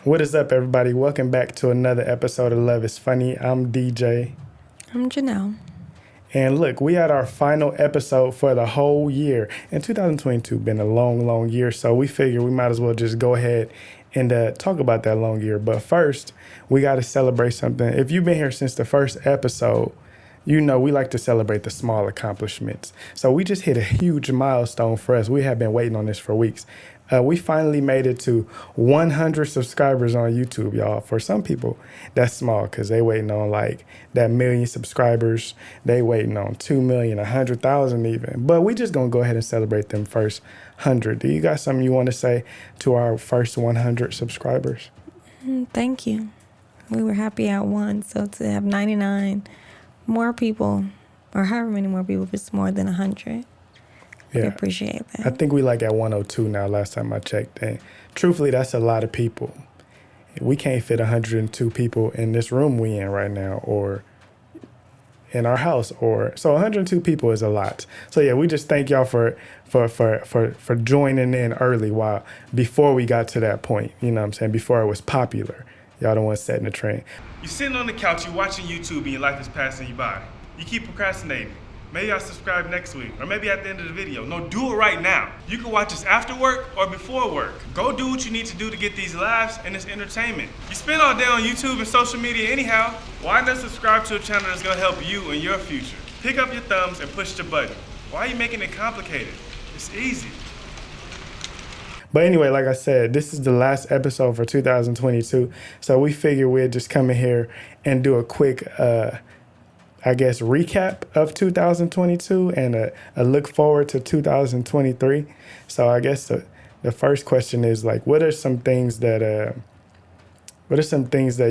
What is up, everybody? Welcome back to another episode of Love is Funny. I'm DJ. I'm Janelle. And look, we had our final episode for the whole year. And 2022 been a long, long year, so we figure we might as well just go ahead and talk about that long year. But first, we got to celebrate something. If you've been here since the first episode, you know we like to celebrate the small accomplishments. So we just hit a huge milestone for us. We have been waiting on this for weeks. We finally made it to 100 subscribers on YouTube, y'all. For some people, that's small because they waiting on like that million subscribers. They waiting on 2 million, 100,000 even. But we just going to go ahead and celebrate them first 100. Do you got something you want to say to our first 100 subscribers? Thank you. We were happy at one, so to have 99 more people, or however many more people, if it's more than 100, we appreciate that. I think we like at 102 now, last time I checked. And truthfully, that's a lot of people. We can't fit 102 people in this room we in right now or in our house. So 102 people is a lot. So yeah, we just thank y'all for joining in early before we got to that point. You know what I'm saying? Before it was popular. Y'all the ones setting the trend. You're sitting on the couch, you're watching YouTube, and your life is passing you by. You keep procrastinating. Maybe I'll subscribe next week, or maybe at the end of the video. No, do it right now. You can watch this after work or before work. Go do what you need to do to get these laughs and this entertainment. You spend all day on YouTube and social media anyhow. Why not subscribe to a channel that's gonna help you in your future? Pick up your thumbs and push the button. Why are you making it complicated? It's easy. But anyway, like I said, this is the last episode for 2022. So we figure we'd just come in here and do a quick recap of 2022 and a look forward to 2023. So I guess the first question is like, what are some things that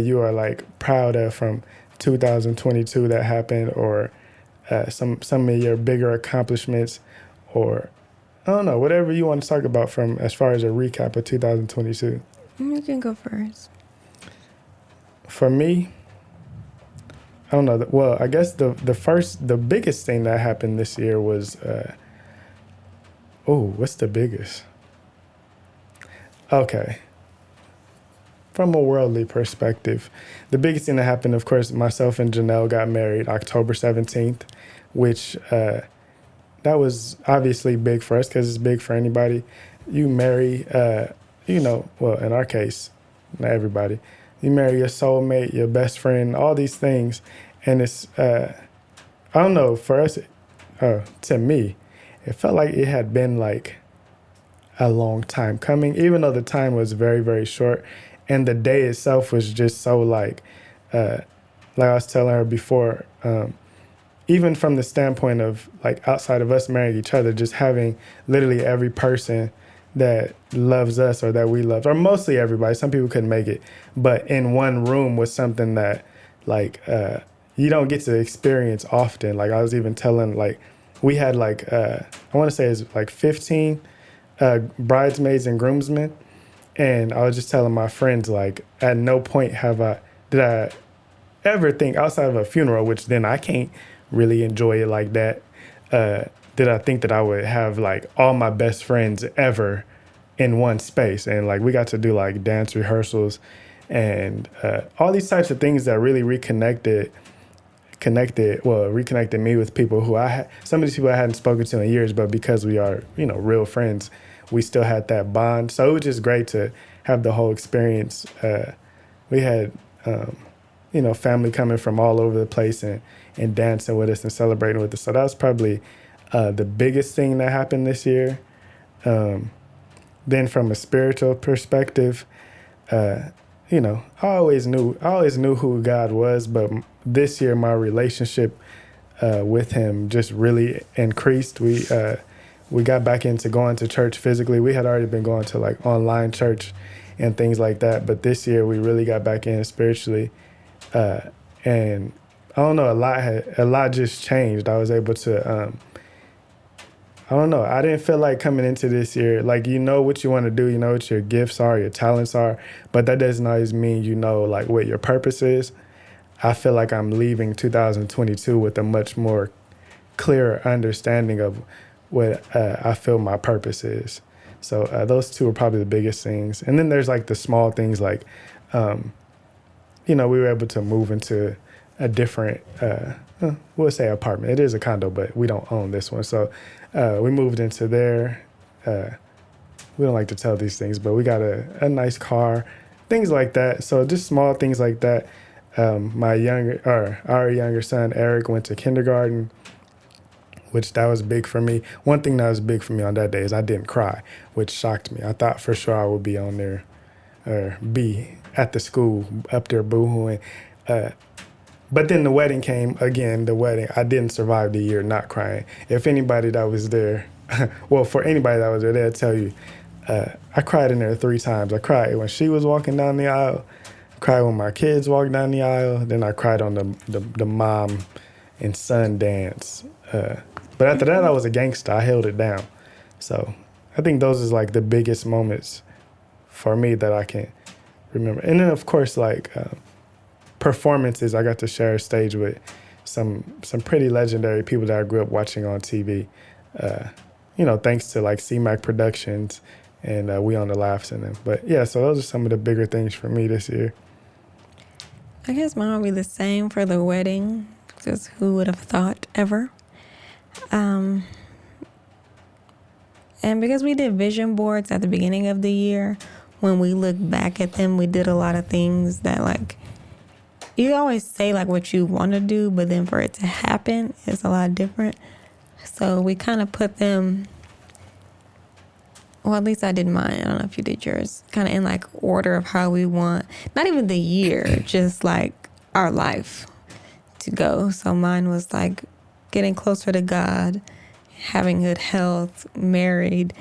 you are like proud of from 2022 that happened, or some of your bigger accomplishments, or I don't know, whatever you want to talk about from as far as a recap of 2022. You can go first. For me, I don't know. Well, I guess the biggest thing that happened this year was, what's the biggest? Okay. From a worldly perspective, the biggest thing that happened, of course, myself and Janelle got married October 17th, which that was obviously big for us because it's big for anybody. You marry, in our case, not everybody. You marry your soulmate, your best friend, all these things. And it's, I don't know, for us, to me, it felt like it had been like a long time coming, even though the time was very, very short. And the day itself was just so like I was telling her before, even from the standpoint of like outside of us marrying each other, just having literally every person that loves us or that we love, or mostly everybody, some people couldn't make it, but in one room was something that like you don't get to experience often. Like I was even telling, like we had like I want to say it's like 15 bridesmaids and groomsmen, and I was just telling my friends, like at no point did I ever think outside of a funeral, which then I can't really enjoy it like that, did I think that I would have like all my best friends ever in one space. And like we got to do like dance rehearsals and all these types of things that really reconnected me with people who some of these people I hadn't spoken to in years, but because we are, real friends, we still had that bond. So it was just great to have the whole experience. We had, family coming from all over the place and dancing with us and celebrating with us. So that was probably the biggest thing that happened this year. Then from a spiritual perspective, I always knew who God was, but this year my relationship with him just really increased. We got back into going to church physically. We had already been going to like online church and things like that, but this year we really got back in spiritually. And I don't know, a lot just changed. I was able to, I don't know. I didn't feel like coming into this year, like, you know what you want to do, you know what your gifts are, your talents are, but that doesn't always mean you know, like, what your purpose is. I feel like I'm leaving 2022 with a much more clearer understanding of what I feel my purpose is. So those two are probably the biggest things. And then there's like the small things like, we were able to move into a different, we'll say apartment. It is a condo, but we don't own this one. So we moved into there. We don't like to tell these things, but we got a nice car, things like that. So just small things like that. Our younger son, Eric, went to kindergarten, which that was big for me. One thing that was big for me on that day is I didn't cry, which shocked me. I thought for sure I would be on there or be at the school up there boohooing. But then the wedding came again. I didn't survive the year not crying. If anybody that was there, well, for anybody that was there, they'll tell you, I cried in there 3 times. I cried when she was walking down the aisle, cried when my kids walked down the aisle, then I cried on the mom and son dance. But after that, I was a gangster. I held it down. So I think those is like the biggest moments for me that I can remember. And then, of course, like performances, I got to share a stage with some pretty legendary people that I grew up watching on TV. Thanks to like CMAC Productions and We on the Laughs in them. But yeah, so those are some of the bigger things for me this year. I guess mine will be the same for the wedding. Just who would have thought ever? And because we did vision boards at the beginning of the year, when we look back at them, we did a lot of things that like, you always say like what you want to do, but then for it to happen, it's a lot different. So we kind of put them, well, at least I did mine. I don't know if you did yours, kind of in like order of how we want, not even the year, just like our life to go. So mine was like getting closer to God, having good health, married,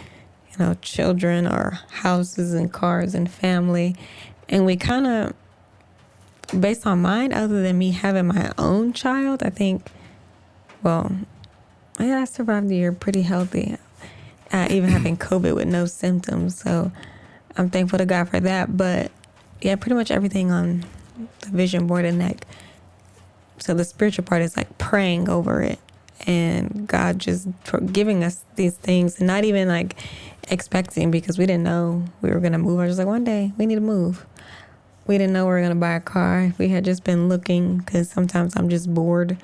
children or houses and cars and family. And we kind of, based on mine, other than me having my own child, I think, I survived the year pretty healthy, even having COVID with no symptoms. So I'm thankful to God for that. But yeah, pretty much everything on the vision board and that. So the spiritual part is like praying over it and God just giving us these things and not even like expecting, because we didn't know we were going to move. I was just like, one day we need to move. We didn't know we were going to buy a car. We had just been looking, because sometimes I'm just bored.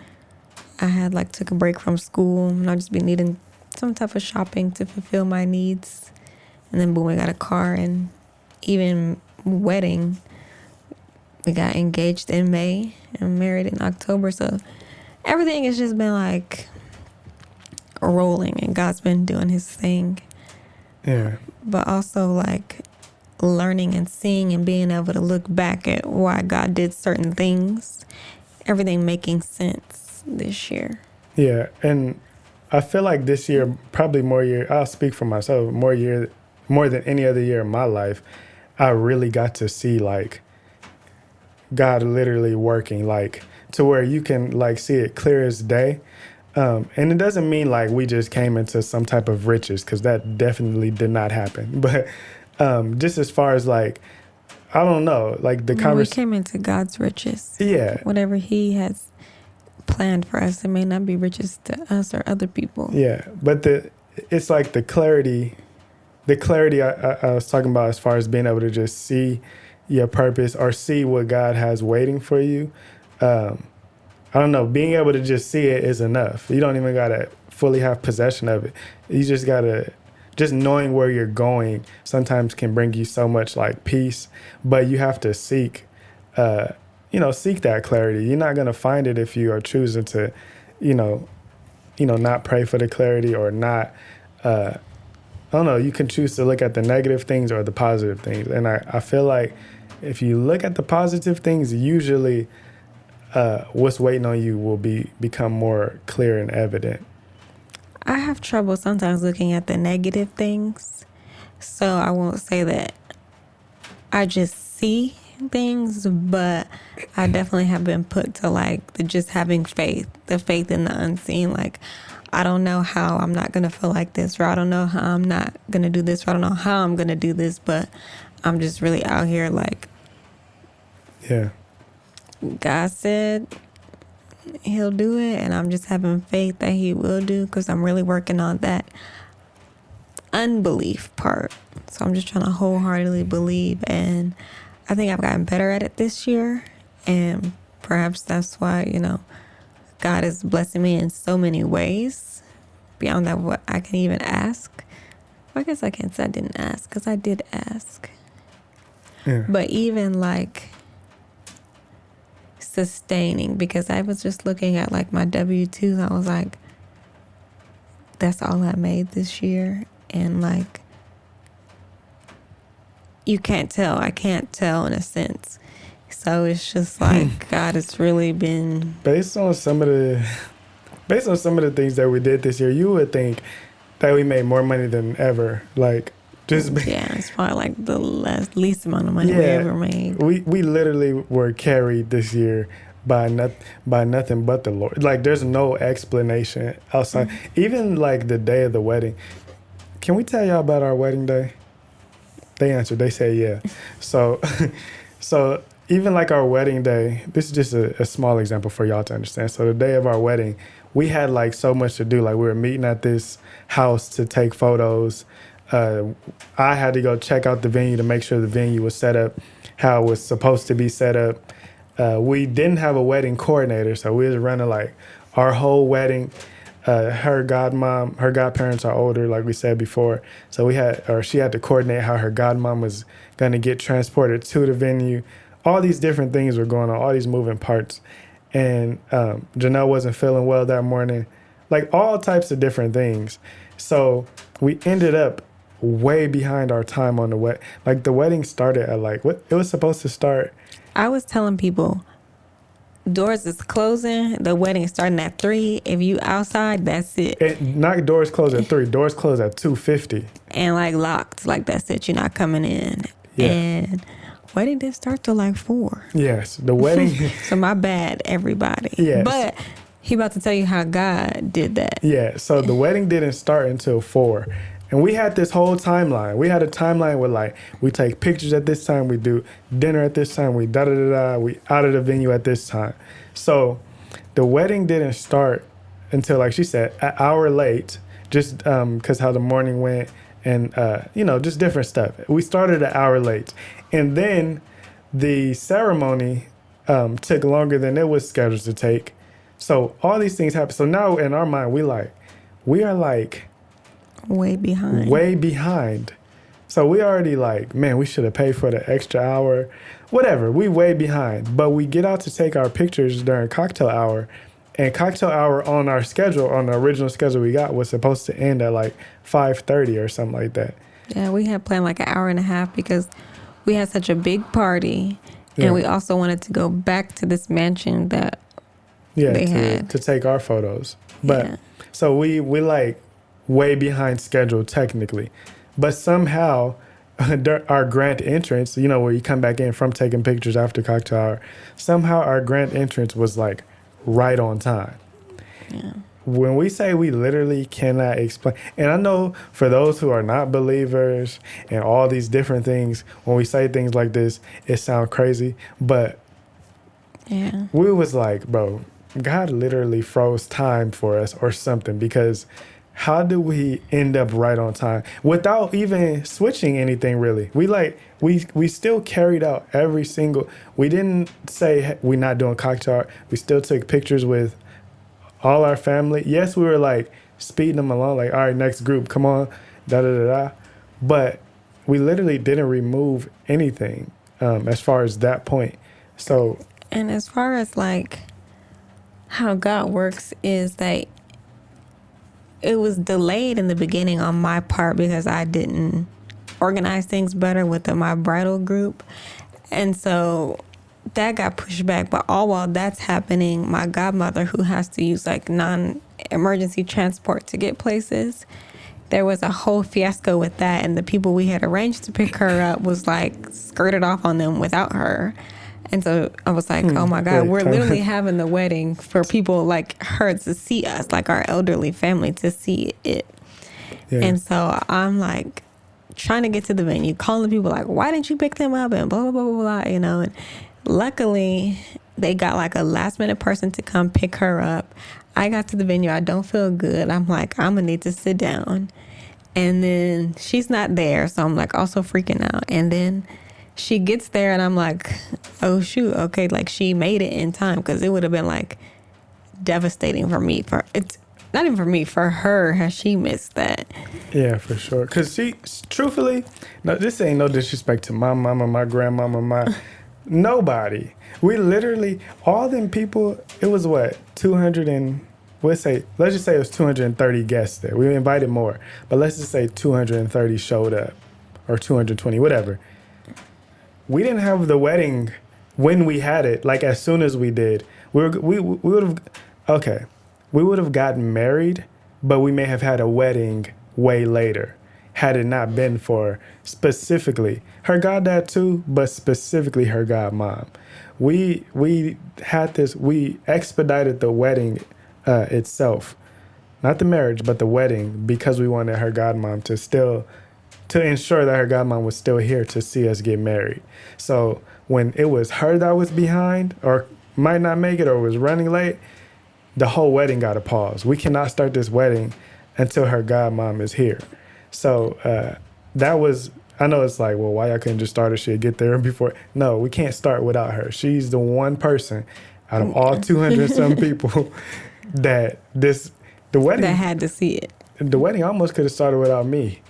I had took a break from school and I'd just be needing some type of shopping to fulfill my needs. And then boom, we got a car. And even wedding, we got engaged in May and married in October. So everything has just been like rolling and God's been doing his thing. Yeah. But also like learning and seeing and being able to look back at why God did certain things, everything making sense this year. Yeah, and I feel like this year, probably I'll speak for myself, more than any other year in my life, I really got to see like God literally working, like to where you can like see it clear as day. And it doesn't mean like we just came into some type of riches, because that definitely did not happen. But just as far as like, I don't know, like the conversation. We came into God's riches. Yeah. Whatever he has planned for us, it may not be riches to us or other people. Yeah. But it's like the clarity I was talking about, as far as being able to just see your purpose or see what God has waiting for you. I don't know, being able to just see it is enough. You don't even got to fully have possession of it. You just got to, just knowing where you're going sometimes can bring you so much like peace, but you have to seek that clarity. You're not going to find it if you are choosing to, not pray for the clarity or not. I don't know, you can choose to look at the negative things or the positive things. And I feel like if you look at the positive things, usually what's waiting on you will become more clear and evident. I have trouble sometimes looking at the negative things. So I won't say that I just see things, but I definitely have been put to like the just having faith, the faith in the unseen. Like, I don't know how I'm not going to feel like this, or I don't know how I'm not going to do this, or I don't know how I'm going to do this, but I'm just really out here like, yeah, God said he'll do it, and I'm just having faith that he will do, because I'm really working on that unbelief part. So I'm just trying to wholeheartedly believe, and I think I've gotten better at it this year, and perhaps that's why, God is blessing me in so many ways beyond that what I can even ask. Well, I guess I can't say I didn't ask, because I did ask. Yeah. But even like sustaining, because I was just looking at like my W-2s, I was like, that's all I made this year. And like, you can't tell. I can't tell in a sense. So it's just like, God, it's really been... Based on some of the things that we did this year, you would think that we made more money than ever. Like, just... Yeah, it's probably like the least amount of money we ever made. We literally were carried this year by nothing but the Lord. Like, there's no explanation outside. Mm-hmm. Even like the day of the wedding. Can we tell y'all about our wedding day? They answered. They said yeah. So even like our wedding day, this is just a small example for y'all to understand. So the day of our wedding, we had like so much to do. Like, we were meeting at this house to take photos. I had to go check out the venue to make sure the venue was set up how it was supposed to be set up. We didn't have a wedding coordinator, so we was running like our whole wedding. Her godparents are older, like we said before. So she had to coordinate how her godmom was going to get transported to the venue. All these different things were going on, all these moving parts. And Janelle wasn't feeling well that morning, like all types of different things. So we ended up way behind our time on the wedding. Like, the wedding started at like, what? It was supposed to start. I was telling people, doors is closing. The wedding is starting at 3. If you outside, that's it. Not doors close at 3. Doors close at 2:50. And like locked, like that's it. You're not coming in. Yeah. And wedding didn't start till like 4. Yes, the wedding. So my bad, everybody. Yes. But he about to tell you how God did that. Yeah. So the wedding didn't start until 4. And we had this whole timeline. We had a timeline where, like, we take pictures at this time, we do dinner at this time, we we out of the venue at this time. So the wedding didn't start until, like she said, an hour late, just because how the morning went and, just different stuff. We started an hour late. And then the ceremony took longer than it was scheduled to take. So all these things happened. So now in our mind, we are way behind. So we already like, man, we should have paid for the extra hour, whatever. We way behind, but we get out to take our pictures during cocktail hour, and cocktail hour on our schedule, on the original schedule we got, was supposed to end at like 5:30 or something like that. Yeah, we had planned like an hour and a half because we had such a big party, and we also wanted to go back to this mansion that they had to take our photos. But so we like way behind schedule technically, but somehow our grand entrance, where you come back in from taking pictures after cocktail hour, somehow our grand entrance was like right on time. Yeah. When we say we literally cannot explain, and I know for those who are not believers and all these different things, when we say things like this, it sounds crazy, but we was like, bro, God literally froze time for us or something, because how do we end up right on time without even switching anything really? We still carried out every single, we didn't say hey, we're not doing cocktail hour. We still took pictures with all our family. Yes, we were like speeding them along, like, all right, next group, come on, da-da-da-da. But we literally didn't remove anything as far as that point. So, and as far as like how God works is that it was delayed in the beginning on my part because I didn't organize things better with my bridal group. And so that got pushed back. But all while that's happening, my godmother, who has to use like non-emergency transport to get places, there was a whole fiasco with that. And the people we had arranged to pick her up was like skirted off on them without her. And so I was like, oh my God, we're literally having the wedding for people like her to see us, like our elderly family to see it. Yeah. And so I'm like trying to get to the venue, calling people like, why didn't you pick them up? And blah, blah, blah, blah, blah, And luckily they got like a last minute person to come pick her up. I got to the venue. I don't feel good. I'm like, I'm going to need to sit down. And then she's not there, so I'm like also freaking out. And then she gets there, and I'm like, oh shoot, okay, like she made it in time, because it would have been like devastating for me. For it's not even for me, for her, has she missed that? Yeah, for sure. Because she, truthfully, no, this ain't no disrespect to my mama, my grandmama, my nobody. We literally, all them people, it was what, 200 and, let's just say it was 230 guests there. We invited more, but let's just say 230 showed up, or 220, whatever. We didn't have the wedding when we had it, like as soon as we did. We would have, okay, we would have gotten married, but we may have had a wedding way later had it not been for specifically her goddad too, but specifically her godmom. We had this, we expedited the wedding itself, not the marriage, but the wedding, because we wanted her godmom to ensure that her godmom was still here to see us get married. So when it was her that was behind or might not make it or was running late, the whole wedding got a pause. We cannot start this wedding until her godmom is here. So that was, I know it's like, well, why I couldn't just start her shit, get there before? No, we can't start without her. She's the one person out of all 200 some people the wedding. That had to see it. The wedding almost could have started without me,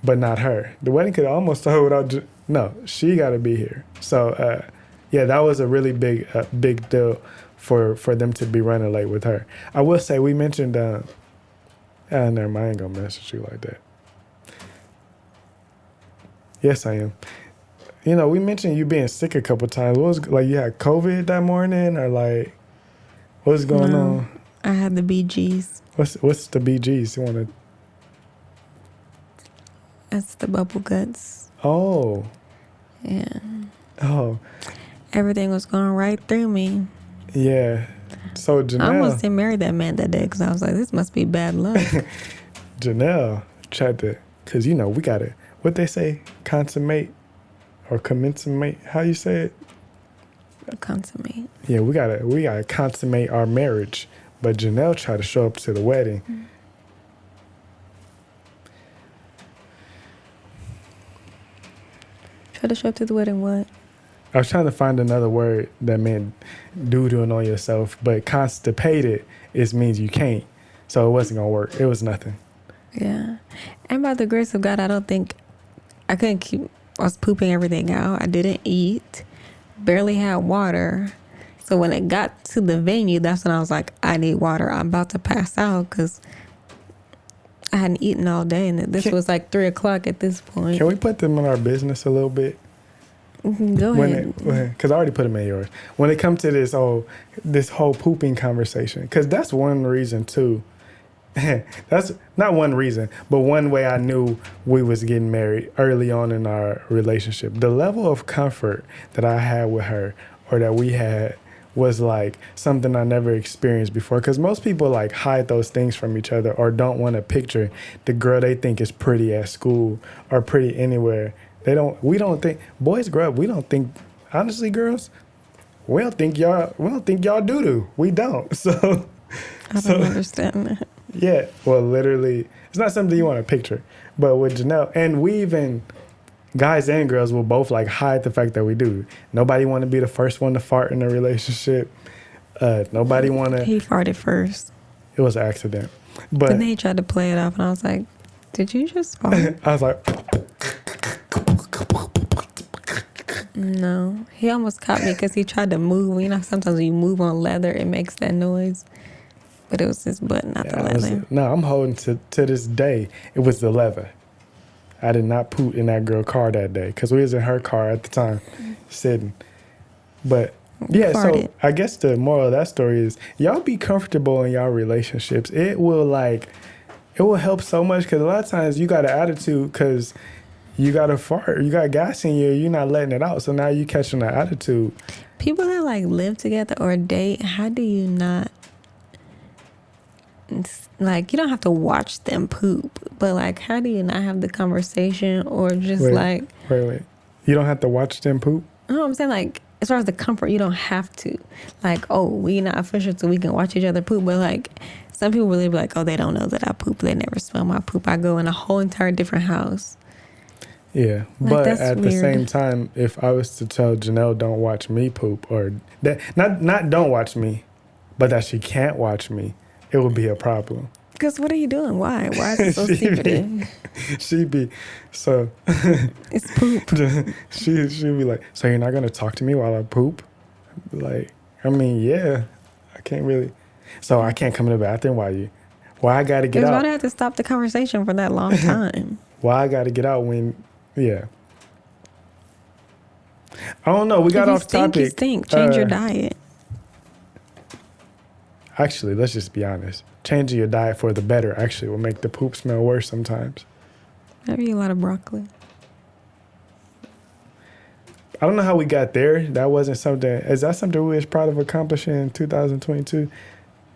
but not her. The wedding could have almost started without, no, she got to be here. So yeah, that was a really big deal for them to be running late with her. I will say, we mentioned, never mind, I ain't gonna message you like that. Yes, I am. You know, we mentioned you being sick a couple times. What was, like, you had COVID that morning, or like, what's going on? I had the BGs. What's the BGs? You want to? That's the bubble guts. Oh. Yeah. Oh. Everything was going right through me. Yeah. So Janelle, I almost didn't marry that man that day, because I was like, this must be bad luck. Janelle tried to, because, you know, we got to, what they say, consummate or commensummate, how you say it? Consummate. Yeah, we gotta consummate our marriage. But Janelle tried to show up to the wedding. Mm-hmm. Try to show up to the wedding what? I was trying to find another word that meant doodling on yourself, but constipated means you can't. So it wasn't gonna work. It was nothing. Yeah. And by the grace of God, I don't think I couldn't keep, I was pooping everything out. I didn't eat, barely had water. So when it got to the venue, that's when I was like, I need water. I'm about to pass out, because I hadn't eaten all day, and this was like 3:00 at this point. Can we put them in our business a little bit? Go ahead. Because I already put them in yours. When it comes to this whole pooping conversation, because that's one reason too. That's not one reason, but one way I knew we was getting married early on in our relationship. The level of comfort that I had with her, or that we had, was like something I never experienced before. Because most people like hide those things from each other, or don't want to picture the girl they think is pretty at school or pretty anywhere. We don't think, boys grow up, we don't think, honestly, girls, we don't think y'all doo-doo. We don't. So I don't understand that. Yeah, well, literally, it's not something you want to picture. But with Janelle, and we even, guys and girls will both like hide the fact that we do. Nobody want to be the first one to fart in a relationship. Nobody want to. He farted first. It was an accident. But then he tried to play it off, and I was like, did you just fart? I was like. No, he almost caught me because he tried to move. You know, sometimes when you move on leather, it makes that noise. But it was his butt, not the leather. I'm holding to this day. It was the leather. I did not poop in that girl car that day, because we was in her car at the time, sitting. But yeah, so I guess the moral of that story is, y'all be comfortable in y'all relationships. It will help so much, because a lot of times you got an attitude because you got a fart, you got gas in you, you're not letting it out. So now you catching that attitude. People that like live together or date, how do you not? Like, you don't have to watch them poop, but like, how do you not have the conversation, or just wait. You don't have to watch them poop? No, I'm saying, like, as far as the comfort, you don't have to. Like, oh, we not official so we can watch each other poop, but like, some people really be like, oh, they don't know that I poop. They never smell my poop. I go in a whole entire different house. Yeah, Like, but that's at the weird. same time, if I was to tell Janelle don't watch me poop, or that not don't watch me, but that she can't watch me, it would be a problem. Because what are you doing? Why? Why is it so She be- secretive? She'd be so It's poop. she'd be like, so you're not gonna talk to me while I poop? Like, I mean, yeah, I can't really. So I can't come in the bathroom why I gotta get Because why out? do I have to stop the conversation for that long time? Why I gotta get out when? Yeah. I don't know. We got if you off stink, you topic. stink. Change your Uh, diet. Actually, let's just be honest. Changing your diet for the better actually will make the poop smell worse sometimes. Maybe a lot of broccoli. I don't know how we got there. That wasn't something. Is that something we was proud of accomplishing in 2022?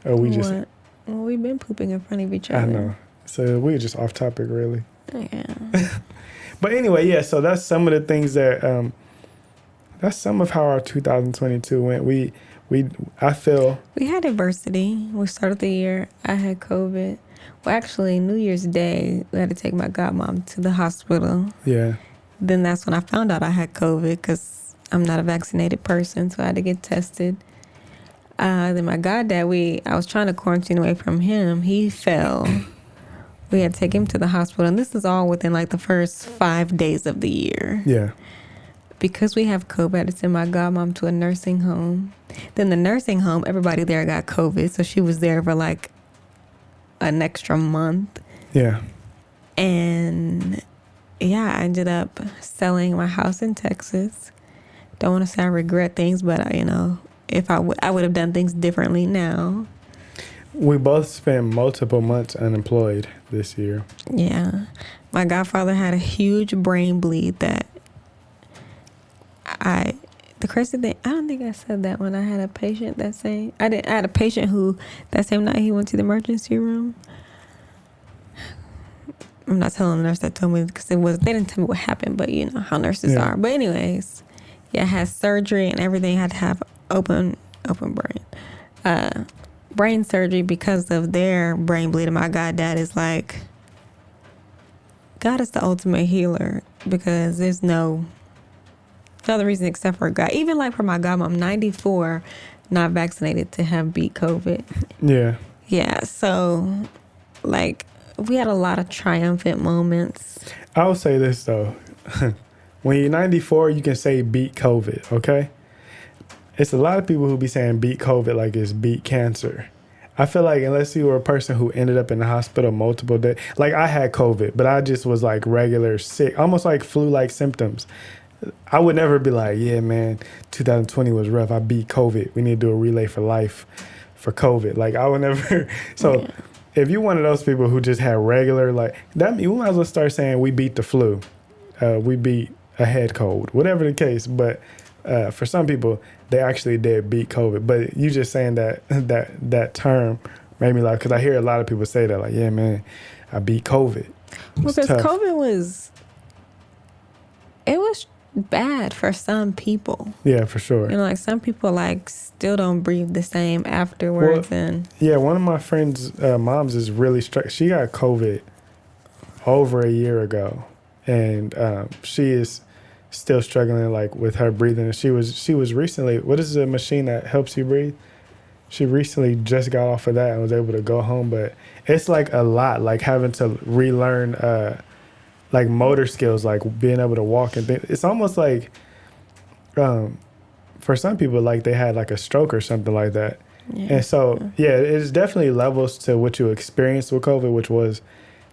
Or we just? What? Well, we've been pooping in front of each other. I know. So we were just off topic, really. Yeah. But anyway, yeah. So that's some of the things that. That's some of how our 2022 went. I feel. We had adversity. We started the year. I had COVID. Well, actually, New Year's Day, we had to take my godmom to the hospital. Yeah. Then that's when I found out I had COVID because I'm not a vaccinated person, so I had to get tested. Then my goddad, I was trying to quarantine away from him. He fell. We had to take him to the hospital, and this is all within like the first 5 days of the year. Yeah. Because we have COVID, I had to send my godmom to a nursing home. Then the nursing home, everybody there got COVID, so she was there for like an extra month. Yeah. And yeah, I ended up selling my house in Texas. Don't want to say I regret things, but if I would have done things differently now. We both spent multiple months unemployed this year. Yeah, my godfather had a huge brain bleed that the crazy thing, I don't think I said that when I had a patient I had a patient who that same night he went to the emergency room. I'm not telling the nurse that told me because they didn't tell me what happened, but you know how nurses Yeah. are. But anyways, yeah, I had surgery and everything. Had to have open brain surgery because of their brain bleeding. My goddad is like, God is the ultimate healer because there's no other reason except for God. Even like for my godmom, 94, not vaccinated to have beat COVID. Yeah. Yeah, so like we had a lot of triumphant moments. I'll say this though. When you're 94, you can say beat COVID, okay? It's a lot of people who be saying beat COVID like it's beat cancer. I feel like unless you were a person who ended up in the hospital multiple days, like I had COVID, but I just was like regular sick, almost like flu-like symptoms. I would never be like, yeah, man, 2020 was rough. I beat COVID. We need to do a relay for life for COVID. Like I would never. So Yeah. if you're one of those people who just had regular, like that, you might as well start saying we beat the flu. We beat a head cold, whatever the case. But for some people, they actually did beat COVID. But you just saying that term made me laugh because I hear a lot of people say that, like, yeah, man, I beat COVID. It's Because tough. COVID was bad for some people. Yeah, for sure. You know, like some people like still don't breathe the same afterwards. And Yeah, one of my friends' moms is really struck. She got COVID over a year ago, and she is still struggling like with her breathing. And she was recently. What is the machine that helps you breathe? She recently just got off of that and was able to go home, but it's like a lot, like having to relearn like motor skills, like being able to walk and things. It's almost like for some people, like they had like a stroke or something like that. yeah. And so, yeah, it's definitely levels to what you experienced with COVID, which was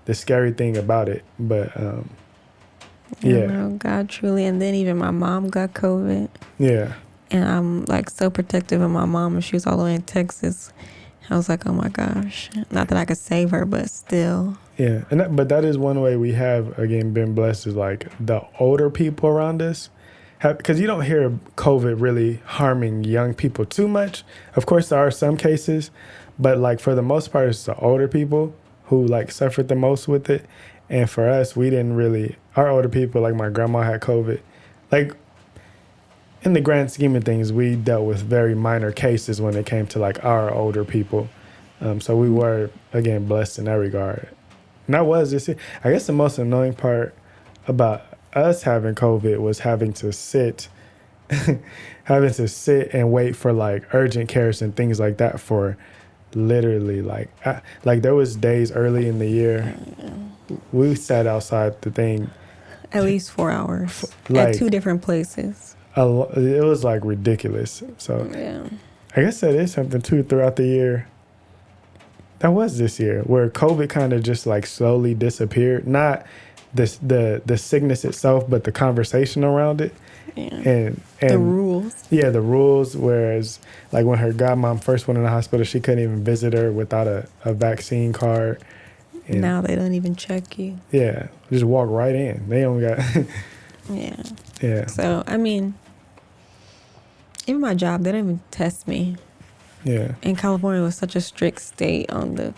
the scary thing about it. But yeah. No, God truly. And then even my mom got COVID. Yeah. And I'm like so protective of my mom, and she was all the way in Texas. I was like, oh my gosh. Not that I could save her, but still. Yeah. But that is one way we have, again, been blessed is like the older people around us. Because you don't hear COVID really harming young people too much. Of course, there are some cases, but like for the most part, it's the older people who like suffered the most with it. And for us, we didn't really, our older people, like my grandma had COVID. Like in the grand scheme of things, we dealt with very minor cases when it came to like our older people. So we were, again, blessed in that regard. And that was just it. I guess the most annoying part about us having COVID was having to sit and wait for like urgent cares and things like that for literally like there was days early in the year we sat outside the thing At least 4 hours like at 2 different places. it was like ridiculous. So Yeah. I guess that is something too throughout the year. That was this year where COVID kind of just like slowly disappeared. Not the sickness itself, but the conversation around it. Yeah. And The rules. Yeah, the rules. Whereas like when her godmom first went in the hospital, she couldn't even visit her without a vaccine card. And Now they don't even check you. yeah, just walk right in. They don't got Yeah. yeah. So, I mean, even my job, they don't even test me. Yeah. And California was such a strict state on the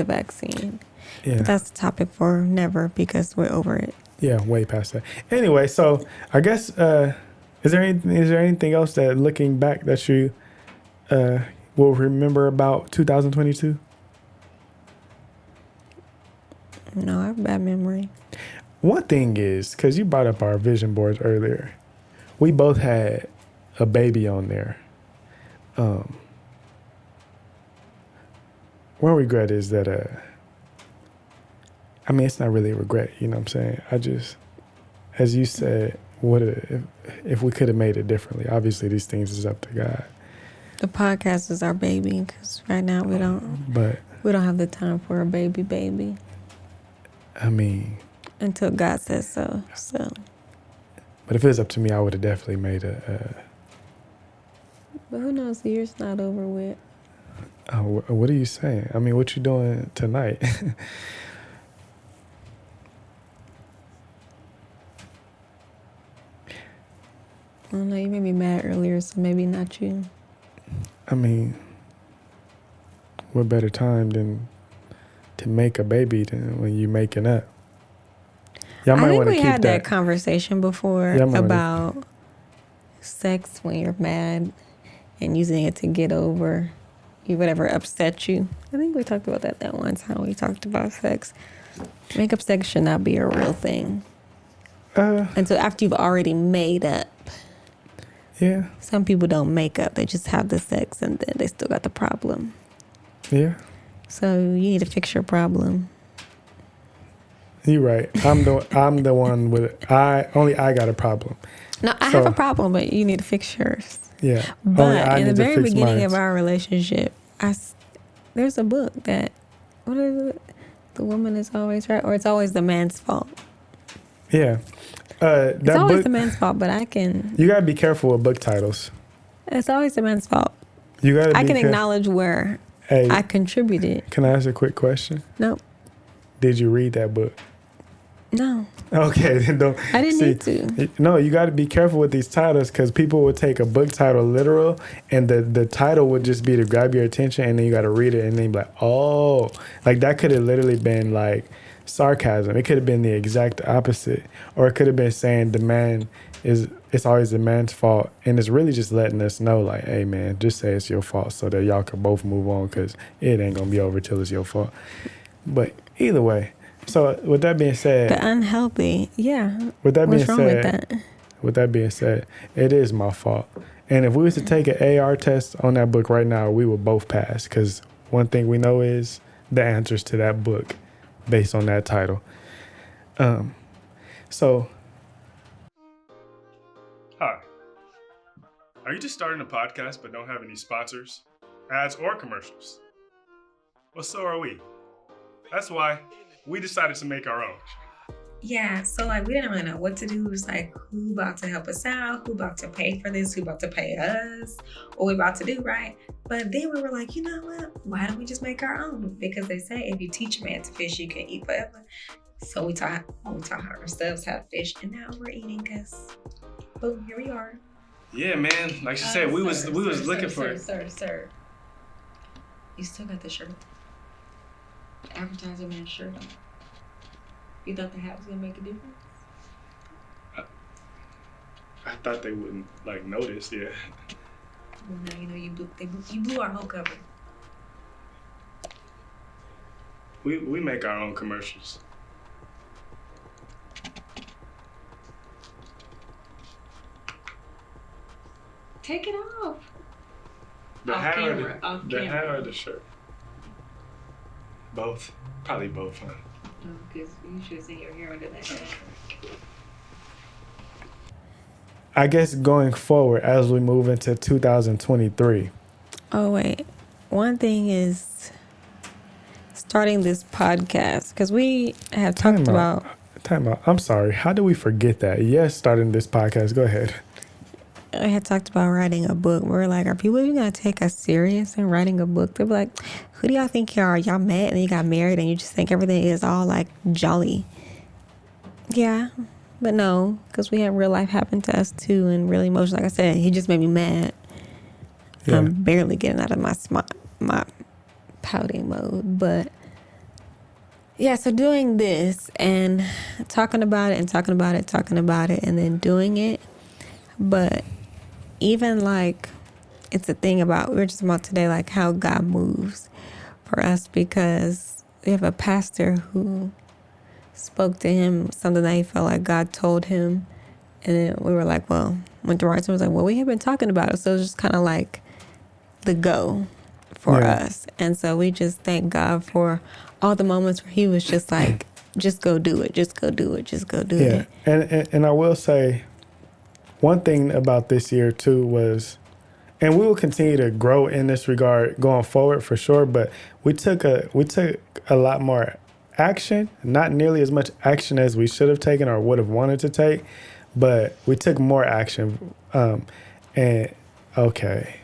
vaccine. Yeah. But that's a topic for never because we're over it. Yeah, way past that. Anyway, so I guess is there anything else that looking back that you will remember about 2022? No, I have bad memory. One thing is, because you brought up our vision boards earlier, we both had a baby on there. One regret is that I mean, it's not really a regret, you know what I'm saying? I just, as you said, what if we could have made it differently? Obviously, these things is up to God. The podcast is our baby because right now we don't have the time for a baby I mean, until God says so. So, but if it was up to me, I would have definitely made a. but who knows? The year's not over with. Oh, what are you saying? I mean, what you doing tonight? I don't know. You made me mad earlier, so maybe not you. I mean, what better time than to make a baby than when you making up? Y'all I might think want to we keep had that that. conversation before Yeah, I might about sex when you're mad and using it to get over whatever upset you. I think we talked about that one time. We talked about sex. Makeup sex should not be a real thing until after you've already made up. Yeah, Some people don't make up; they just have the sex, and then they still got the problem. yeah. So you need to fix your problem. You're right. I'm the one with I got a problem. No, I have a problem, but you need to fix yours. Yeah. But in the need to very fix beginning mine. of our relationship, there's a book that, what is it? The woman is always right, or it's always the man's fault. Yeah. It's That always book, the man's fault, but you gotta be careful with book titles. it's always the man's fault. You gotta. I can acknowledge where Hey, I contributed. can I ask a quick question? No, Did you read that book? no, Okay, then don't. I didn't see, need to. No, you got to be careful with these titles because people will take a book title literal, and the title would just be to grab your attention, and then you got to read it, and then you be like, oh, like that could have literally been like sarcasm. It could have been the exact opposite, or it could have been saying it's always the man's fault, and it's really just letting us know, like, hey man, just say it's your fault so that y'all can both move on because it ain't gonna be over till it's your fault. But either way. So with that being said, The unhealthy, yeah. with that What's being wrong with said, that? with that being said, it is my fault. And if we was to take an AR test on that book right now, we would both pass. Because one thing we know is the answers to that book based on that title. So, Hi. Are you just starting a podcast but don't have any sponsors, ads, or commercials? Well, so are we. That's why we decided to make our own. Yeah, so like we didn't really know what to do. It was like, who about to help us out? Who about to pay for this? Who about to pay us? What we about to do, right? But then we were like, you know what? Why don't we just make our own? Because they say if you teach a man to fish, you can eat forever. So we taught ourselves how to fish, and now we're eating. Cause boom, here we are. Yeah, man. Like she said, we was looking for it. Sir. You still got the shirt. The advertising man's shirt on. You thought the hat was gonna make a difference? I thought they wouldn't like notice. Yeah. Well, now you know you blew our whole cover. We make our own commercials. Take it off. The Off hat camera, or the, off the hat camera. or the shirt? Both. Probably both, huh? Oh, because you should have seen your hair under that hat. I guess going forward as we move into 2023. Oh, wait. One thing is starting this podcast, because we have talked about... Time out. I'm sorry. How do we forget that? Yes, starting this podcast. Go ahead. I had talked about writing a book. We were like, are people even going to take us serious in writing a book? They'll be like, who do y'all think you are? Y'all met and you got married and you just think everything is all like jolly. Yeah, but no, because we had real life happen to us too and really emotional. Like I said, he just made me mad. Yeah. I'm barely getting out of my pouting mode. But yeah, so doing this and talking about it and talking about it and then doing it. But even like, it's a thing about, we were just about today, like how God moves for us, because we have a pastor who spoke to him something that he felt like God told him. And then we were like, well, went to Martin was like, well, we have been talking about it. So it was just kind of like the go for us. And so we just thank God for all the moments where he was just like, just go do it. Just go do it. Just go do it. And I will say, one thing about this year too was, and we will continue to grow in this regard going forward for sure, but we took a lot more action, not nearly as much action as we should have taken or would have wanted to take, but we took more action. And okay,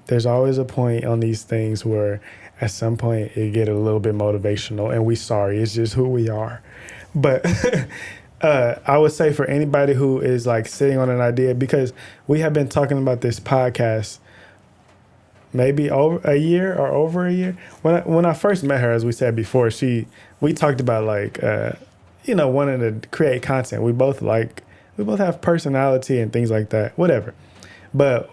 there's always a point on these things where at some point it get a little bit motivational, and we sorry, it's just who we are. But I would say for anybody who is like sitting on an idea, because we have been talking about this podcast maybe over a year. When I first met her, as we said before, we talked about like wanting to create content. We both have personality and things like that, whatever. But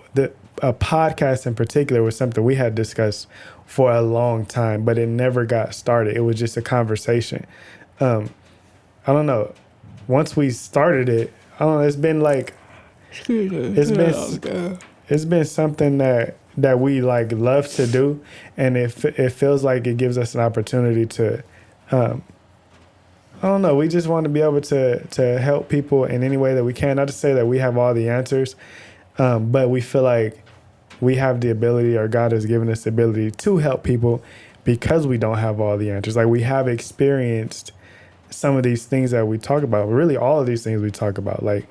a podcast in particular was something we had discussed for a long time, but it never got started. It was just a conversation. I don't know. Once we started it, I don't know, it's been something that we like love to do, and it feels like it gives us an opportunity to I don't know, we just want to be able to help people in any way that we can. Not to say that we have all the answers, but we feel like we have the ability, or God has given us the ability to help people because we don't have all the answers. Like, we have experienced some of these things that we talk about, really all of these things we talk about. Like,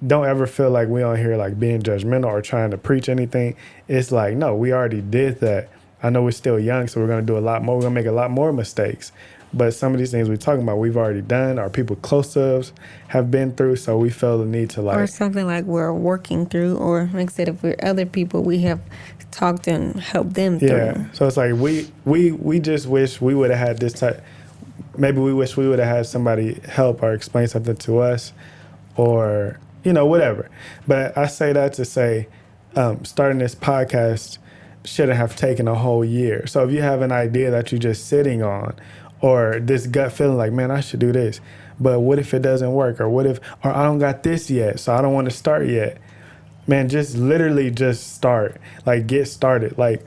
don't ever feel like we on here like being judgmental or trying to preach anything. It's like, no, we already did that. I know we're still young, so we're going to do a lot more. We're going to make a lot more mistakes. But some of these things we're talking about, we've already done. Our people close to us have been through, so we feel the need to like... Or something like we're working through, or like I said, if we're other people, we have talked and helped them through. Yeah, so it's like we just wish we would have had this type... Maybe we wish we would have had somebody help or explain something to us, or, whatever. But I say that to say, starting this podcast shouldn't have taken a whole year. So if you have an idea that you're just sitting on, or this gut feeling like, man, I should do this, but what if it doesn't work? Or I don't got this yet, so I don't want to start yet. Man, just literally just start. Like, get started. Like,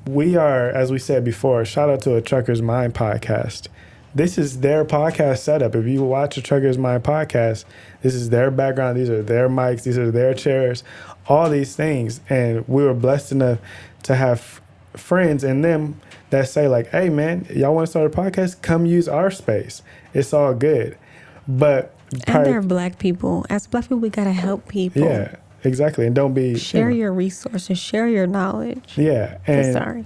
we are, as we said before, shout out to a Trucker's Mind podcast. This is their podcast setup. If you watch a Trucker's Mind podcast, this is their background. These are their mics. These are their chairs, all these things. And we were blessed enough to have friends in them that say like, hey man, y'all want to start a podcast? Come use our space. It's all good. But and they're Black people. As Black people, we got to help people. Yeah, exactly. And don't be... Share your resources. Share your knowledge. Yeah. And, sorry.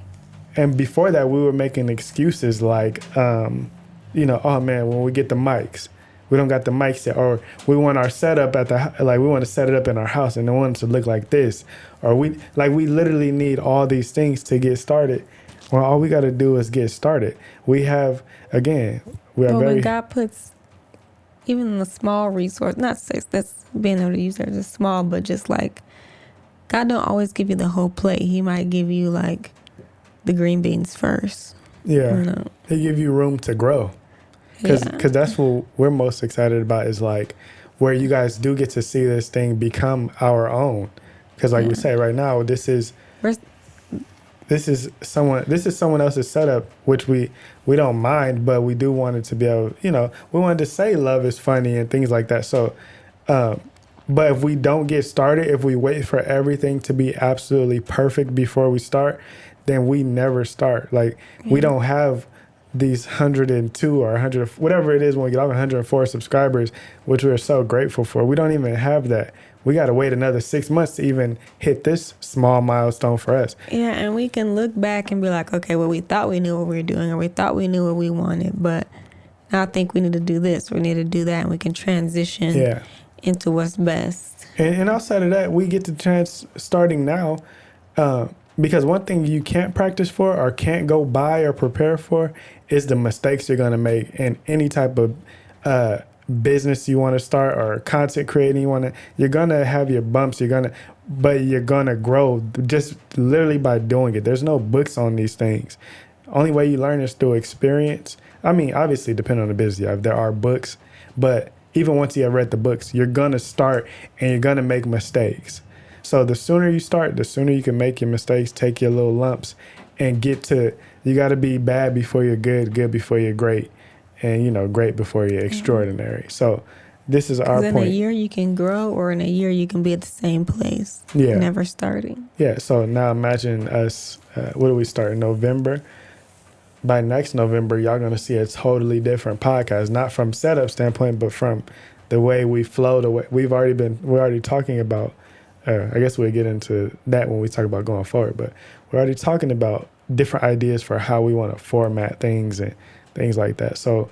And before that, we were making excuses like... oh man, when we get the mics, we don't got the mics yet, or we want our setup we want to set it up in our house and we want it to look like this, or we literally need all these things to get started. Well, all we got to do is get started. We have, again, when God puts even the small resource, not say that's being able to use it as small, but just like, God don't always give you the whole plate. He might give you like the green beans first. Yeah. You know? It give you room to grow. Because that's what we're most excited about is like where you guys do get to see this thing become our own. Because like we say right now, this is someone else's setup, which we don't mind, but we do want it to be able, we wanted to say love is funny and things like that. So, but if we don't get started, if we wait for everything to be absolutely perfect before we start, then we never start. Like we don't have these 102 or 100, whatever it is when we get off 104 subscribers, which we're so grateful for. We don't even have that. We got to wait another 6 months to even hit this small milestone for us. Yeah, and we can look back and be like, okay, well, we thought we knew what we were doing, or we thought we knew what we wanted, but now I think we need to do this, we need to do that, and we can transition into what's best. And outside of that, we get the chance starting now, because one thing you can't practice for or can't go buy or prepare for is the mistakes you're going to make in any type of business you want to start or content creating you're going to have your bumps, but you're going to grow just literally by doing it. There's no books on these things. Only way you learn is through experience. I mean, obviously, depending on the business, there are books, but even once you have read the books, you're going to start and you're going to make mistakes. So the sooner you start, the sooner you can make your mistakes, take your little lumps, and you got to be bad before you're good, good before you're great, and, great before you're extraordinary. So this is our point. In a year you can grow, or in a year you can be at the same place, never starting. Yeah, so now imagine us, what do we start in November? By next November, y'all going to see a totally different podcast, not from setup standpoint, but from the way we flow, the way we're already talking about. I guess we'll get into that when we talk about going forward, but we're already talking about different ideas for how we want to format things and things like that. So,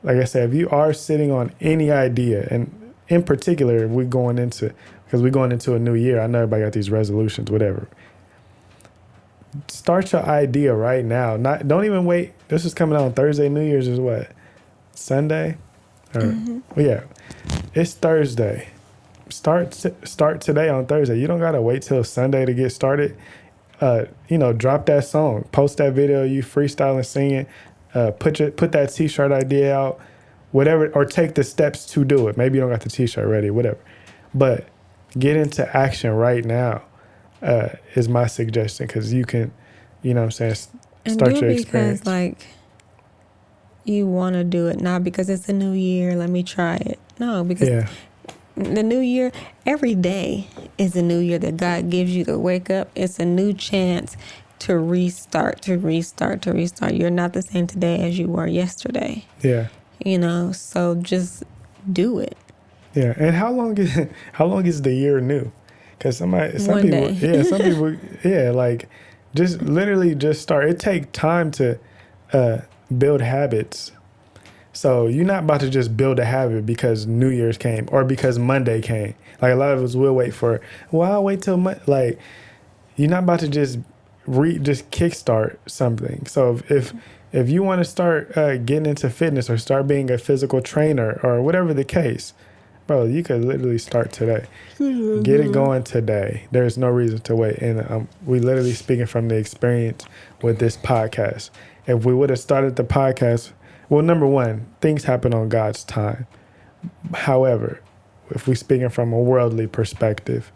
like I said, if you are sitting on any idea, and in particular, if we're going into a new year, I know everybody got these resolutions, whatever. Start your idea right now. Don't even wait. This is coming out on Thursday. New Year's is what? Sunday? Well, yeah. It's Thursday. Start today on Thursday. You don't gotta wait till Sunday to get started. Drop that song, post that video, you freestyling, singing, put that t-shirt idea out, whatever, or take the steps to do it. Maybe you don't got the t-shirt ready, whatever. But get into action right now is my suggestion, because you can, start your experience. Because you want to do it, not because it's a new year, let me try it. No, because the new year, every day is a new year that God gives you to wake up. It's a new chance to restart. You're not the same today as you were yesterday. Yeah. So just do it. Yeah. And how long is the year new? Because some people, just literally just start. It takes time to build habits. So you're not about to just build a habit because New Year's came or because Monday came. Like a lot of us will wait I'll wait till Monday. You're not about to just kickstart something. So if you want to start getting into fitness or start being a physical trainer or whatever the case, bro, you could literally start today. Get it going today. There's no reason to wait. And we literally speaking from the experience with this podcast. If we would have started the podcast, well, number one, things happen on God's time. However, if we're speaking from a worldly perspective,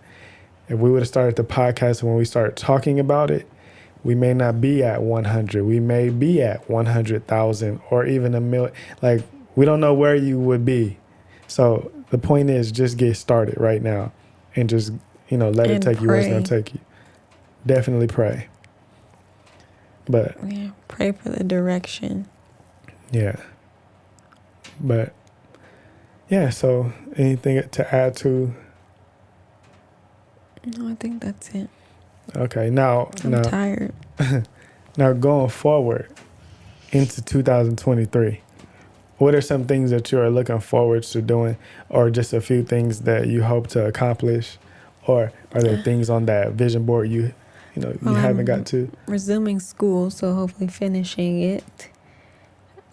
if we would have started the podcast when we start talking about it, we may not be at 100. We may be at 100,000 or even 1 million. Like, we don't know where you would be. So the point is just get started right now and just, let it take you where it's going to take you. Definitely pray. But pray for the direction. Yeah. But so anything to add to? No, I think that's it. Okay. Now I'm tired. Now going forward into 2023, what are some things that you are looking forward to doing, or just a few things that you hope to accomplish, or are there things on that vision board you haven't got to? Resuming school, so hopefully finishing it.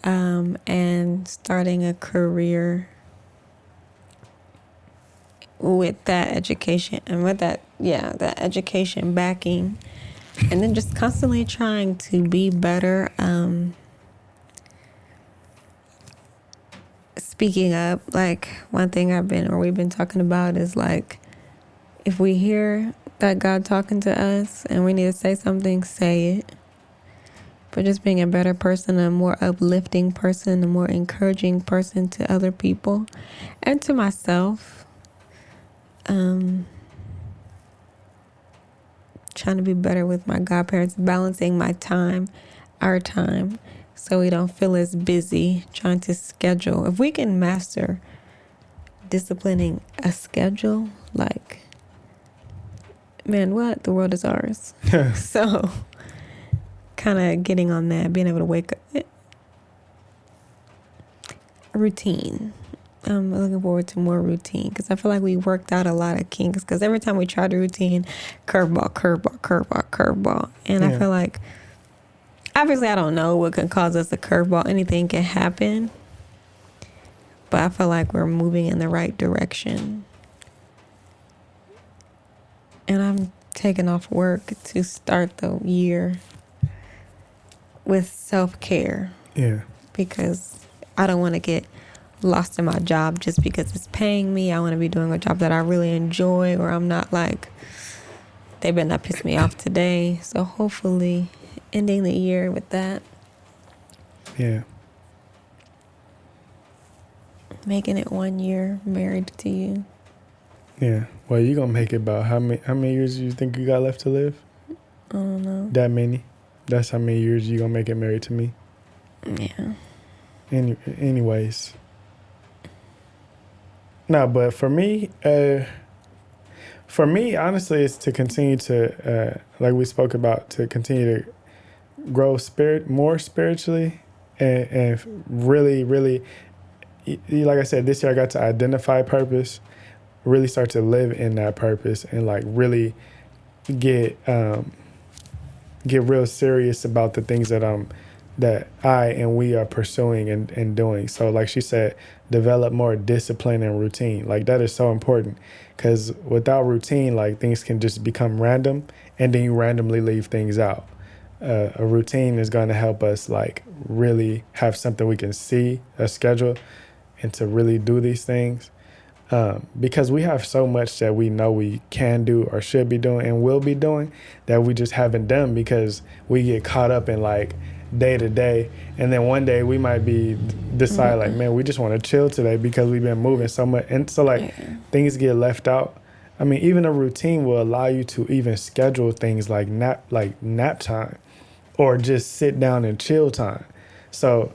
And starting a career with that education and with that education backing, And then just constantly trying to be better. Speaking up, like one thing we've been talking about is like, if we hear that God talking to us and we need to say something, say it. But just being a better person, a more uplifting person, a more encouraging person to other people and to myself. Trying to be better with my godparents, balancing my time, our time, so we don't feel as busy trying to schedule. If we can master disciplining a schedule, like, man, what? The world is ours. So kind of getting on that, being able to wake up. Routine. I'm looking forward to more routine because I feel like we worked out a lot of kinks because every time we try the routine, curveball. And I feel like, obviously I don't know what can cause us a curveball. Anything can happen. But I feel like we're moving in the right direction. And I'm taking off work to start the year with self-care. Yeah. Because I don't want to get lost in my job just because it's paying me. I want to be doing a job that I really enjoy, or I'm not like, they better not piss me off today. So hopefully ending the year with that. Yeah. Making it 1 year married to you. Yeah. Well, you gonna make it about how many years do you think you got left to live? I don't know. That many? That's how many years you gonna make it married to me? Yeah. Anyways. No, but for me, honestly, it's to continue to, like we spoke about, to continue to grow more spiritually, and really, really, like I said, this year I got to identify purpose, really start to live in that purpose, and like really get real serious about the things that I and we are pursuing and doing. So like she said, develop more discipline and routine. Like that is so important, because without routine, like things can just become random, and then you randomly leave things out. A routine is going to help us like really have something we can see, a schedule, and to really do these things. Because we have so much that we know we can do or should be doing and will be doing that we just haven't done because we get caught up in like day to day. And then one day we might decide like, man, we just want to chill today because we've been moving so much. And so like things get left out. I mean, even a routine will allow you to even schedule things like nap time or just sit down and chill time. So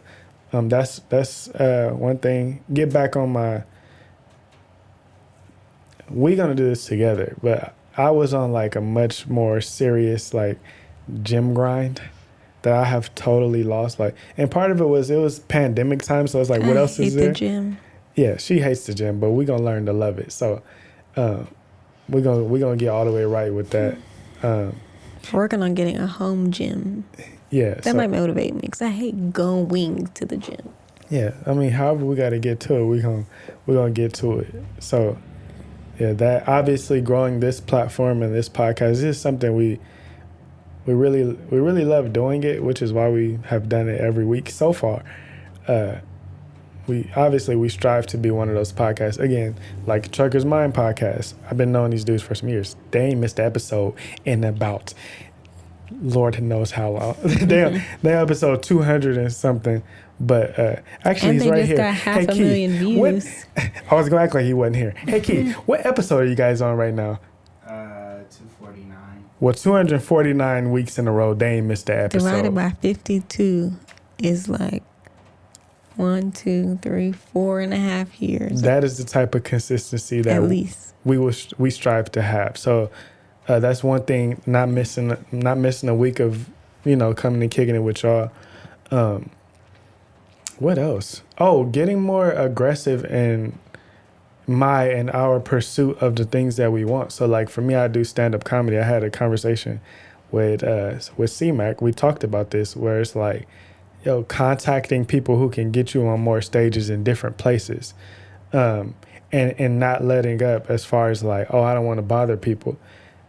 that's one thing. Get back on we're going to do this together, but I was on like a much more serious like gym grind that I have totally lost. Like, and part of it was pandemic time. So it's like, what else is there? I hate the gym. Yeah, she hates the gym, but we're going to learn to love it. So we're gonna get all the way right with that. Working on getting a home gym. Yeah. That might motivate me because I hate going to the gym. Yeah. I mean, however we got to get to it, we're gonna get to it. So yeah, that obviously growing this platform and this podcast is something we really love doing it, which is why we have done it every week so far. We strive to be one of those podcasts, again, like Trucker's Mind podcast. I've been knowing these dudes for some years. They ain't missed an episode in about Lord knows how long. they episode 200 and something. But actually, he's right here. And they just got 500,000 views. I was going to act like he wasn't here. Hey, Keith, what episode are you guys on right now? 249. Well, 249 weeks in a row, they ain't missed the episode. Divided by 52 is like 1, 2, 3, 4.5 years. That is the type of consistency that at least we strive to have. So that's one thing. Not missing a week of coming and kicking it with y'all. What else? Oh, getting more aggressive in our pursuit of the things that we want. So like for me, I do stand-up comedy. I had a conversation with C-Mac. We talked about this where it's like, contacting people who can get you on more stages in different places, and not letting up as far as like, oh, I don't want to bother people.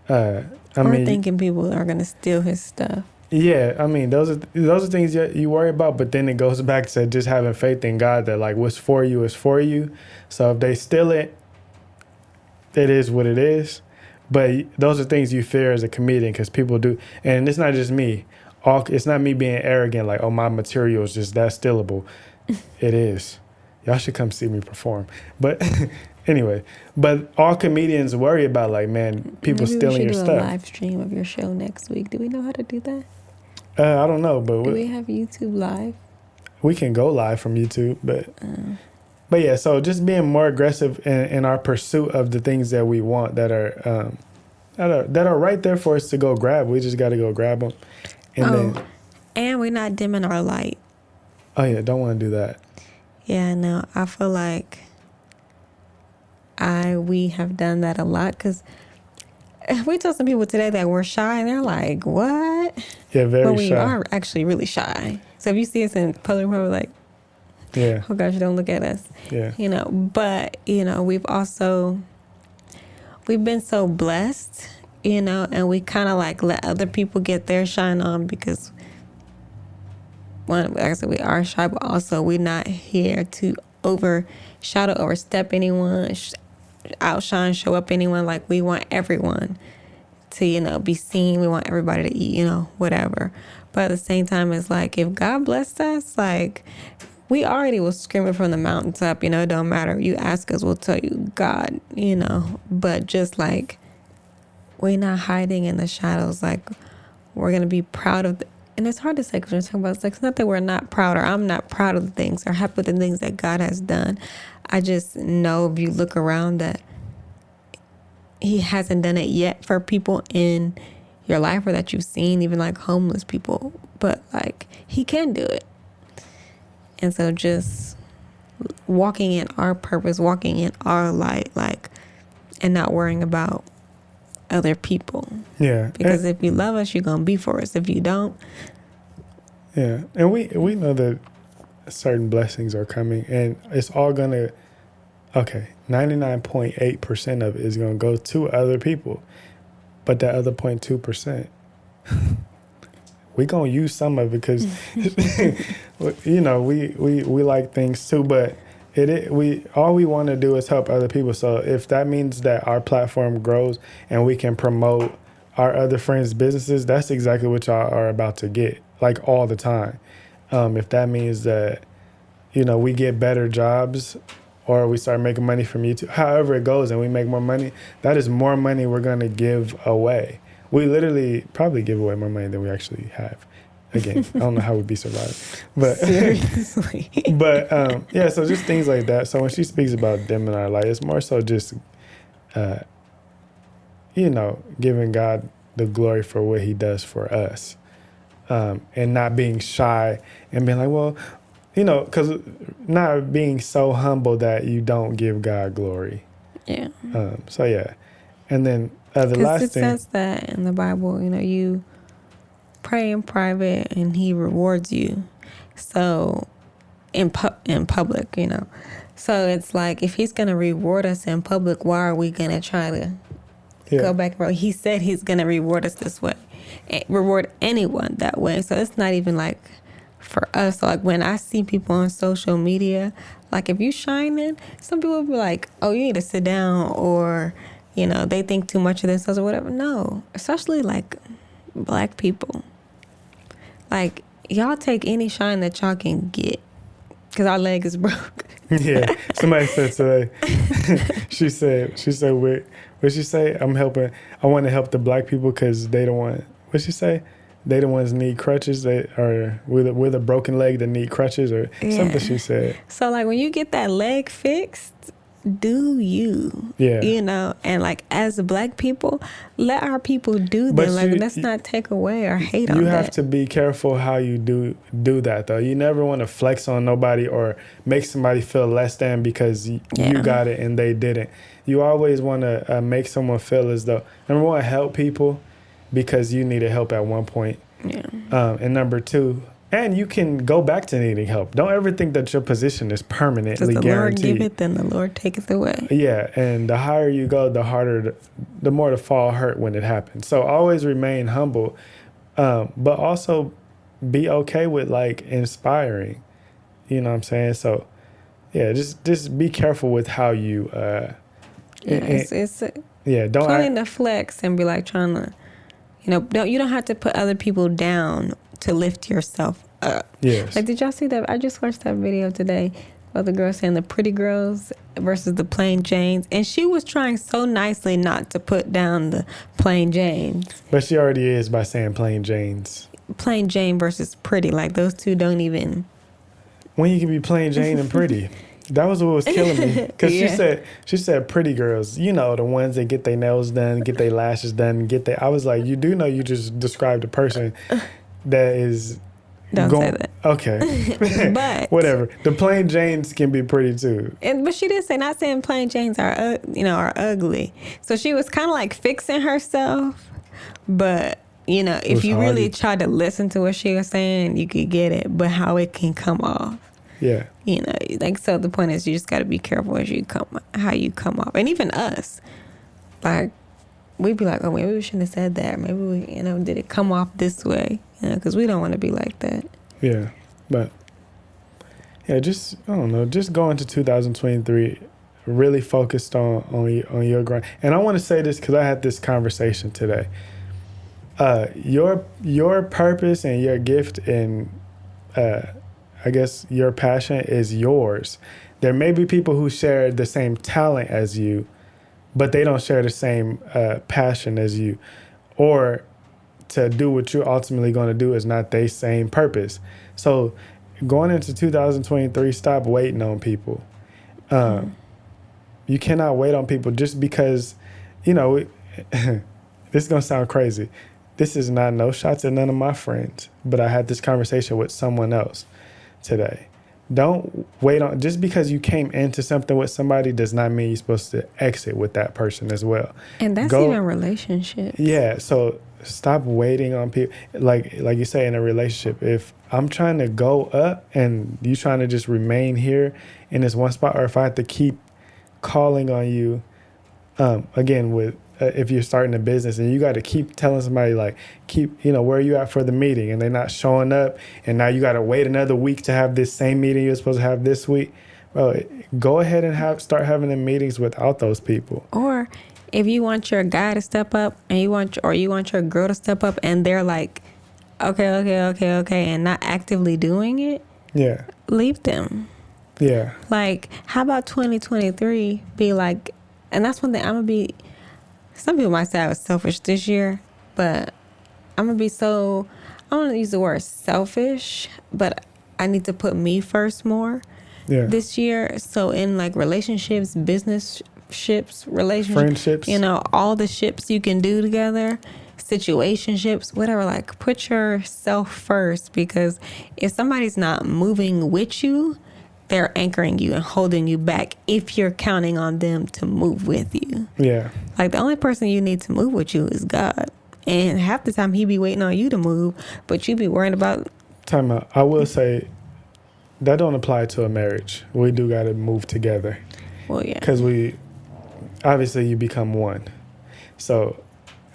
I or mean, thinking people are gonna steal his stuff. yeah, I mean, those are things you worry about, but then it goes back to just having faith in God that like what's for you is for you. So if they steal it, it is what it is. But those are things you fear as a comedian because people do, and it's not just me. It's not me being arrogant like, oh, my material is just that stealable. It is. Y'all should come see me perform. But anyway, but all comedians worry about like, man, people Maybe stealing we your should do a stuff. live stream of your show next week. Do we know how to do that? I don't know, but Do we have YouTube live? we can go live from YouTube, but yeah, so just being more aggressive in our pursuit of the things that we want that are right there for us to go grab. We just got to go grab them, and and we're not dimming our light. don't want to do that. Yeah, no, I feel like we have done that a lot because we told some people today that we're shy, and they're like, "What?" Yeah, very But we shy. are actually really shy. So if you see us in public, we're like, Yeah, "Oh gosh, don't look at us." yeah, But we've been so blessed, and we kind of like let other people get their shine on because one, like I said, we are shy, but also we're not here to overshadow, overstep anyone, outshine, show up anyone. Like we want everyone to, be seen. We want everybody to eat, whatever. But at the same time, it's like if God blessed us, like we already was screaming from the mountaintop, it don't matter. You ask us, we'll tell you God, but just like we're not hiding in the shadows. Like we're going to be proud of and it's hard to say because we're talking about, it's not that we're not proud or I'm not proud of the things or happy with the things that God has done. I just know if you look around that he hasn't done it yet for people in your life or that you've seen, even like homeless people, but like he can do it. And so just walking in our purpose, walking in our light, like, and not worrying about other people. yeah. Because if you love us, you're going to be for us. If you don't. Yeah. And we know that certain blessings are coming and it's all going to, 99.8% of it is going to go to other people. But that other 0.2%, we going to use some of it because, we like things too, but all we want to do is help other people. So if that means that our platform grows and we can promote our other friends' businesses, that's exactly what y'all are about to get, like all the time. If that means that, we get better jobs or we start making money from YouTube, however it goes, and we make more money, that is more money we're going to give away. We literally probably give away more money than we actually have. Again, I don't know how we'd be surviving, but Seriously. but so just things like that. So when she speaks about dimming our light, it's more so just, giving God the glory for what he does for us, and not being shy and being like, well, because not being so humble that you don't give God glory. Yeah. And then the last it thing. says that in the Bible, you pray in private and he rewards you. So in public, So it's like if he's going to reward us in public, why are we going to try to go back? He said he's going to reward us this way. Reward anyone that way. So it's not even like for us. So like when I see people on social media, like if you shining, some people will be like, oh, you need to sit down, or they think too much of themselves or whatever. No, especially like Black people. Like, y'all take any shine that y'all can get because our leg is broke. Yeah. Somebody said today, she said, what'd she say? I want to help the Black people because they don't want, what'd she say? They the ones need crutches, or with a broken leg that need crutches or something she said. So like when you get that leg fixed, do you? Yeah. And like as Black people, let our people do But them. Like let's not take away or hate on that. You have to be careful how you do that though. You never want to flex on nobody or make somebody feel less than because you got it and they didn't. You always want to make someone feel as though, number one, help people because you needed help at one point. Yeah. And number two, And you can go back to needing help. Don't ever think that your position is permanently Does the Lord guaranteed. give it, then the Lord taketh away. Yeah, and the higher you go, the more the fall hurt when it happens. So always remain humble, but also be okay with like inspiring. You know what I'm saying? So yeah, just be careful with how you. It's Don't playing the flex and be like trying to, you don't have to put other people down to lift yourself up. Yes. Like, did y'all see that? I just watched that video today of the girl saying the pretty girls versus the plain Janes. And she was trying so nicely not to put down the plain Janes. But she already is by saying plain Janes. Plain Jane versus pretty. Like, those two don't even. When you can be plain Jane and pretty. That was what was killing me. Because Yeah. she said pretty girls, the ones that get their nails done, get their lashes done, I was like, you do know you just described a person that is Don't say that. Okay. But whatever. The plain Janes can be pretty too. But she did say, not saying plain Janes are ugly. So she was kind of like fixing herself. But, if you really tried to listen to what she was saying, you could get it. But how it can come off. Yeah. So the point is you just got to be careful how you come off. And even us, like, we'd be like, oh, maybe we shouldn't have said that. Maybe we, did it come off this way? Because we don't want to be like that. Yeah. But, yeah, just go into 2023 really focused on your grind. And I want to say this because I had this conversation today. Your purpose and your gift and I guess your passion is yours. There may be people who share the same talent as you, but they don't share the same passion as you, or to do what you're ultimately going to do is not their same purpose. So going into 2023, stop waiting on people. You cannot wait on people just because, this is going to sound crazy. This is not no shots at none of my friends, but I had this conversation with someone else today. Don't wait on, just because you came into something with somebody does not mean you're supposed to exit with that person as well. And that's even relationships. Yeah. So stop waiting on people. Like you say in a relationship, if I'm trying to go up and you trying to just remain here in this one spot, or if I have to keep calling on you, again, with, if you're starting a business and you got to keep telling somebody where are you at for the meeting, and they're not showing up, and now you got to wait another week to have this same meeting you're supposed to have this week. Bro, go ahead and start having the meetings without those people. Or if you want your guy to step up and you want your girl to step up and they're like, okay, and not actively doing it, Yeah. leave them. Yeah. Like, how about 2023 be like, and that's one thing some people might say I was selfish this year, but I'm going to be I don't want to use the word selfish, but I need to put me first more this year. So in like relationships, business ships, friendships, all the ships you can do together, situationships, whatever, like put yourself first, because if somebody's not moving with you, they're anchoring you and holding you back if you're counting on them to move with you. Yeah. Like, the only person you need to move with you is God. And half the time he be waiting on you to move, but you be worrying about. Time out. I will say that don't apply to a marriage. We do got to move together. Well, yeah. Because obviously you become one. So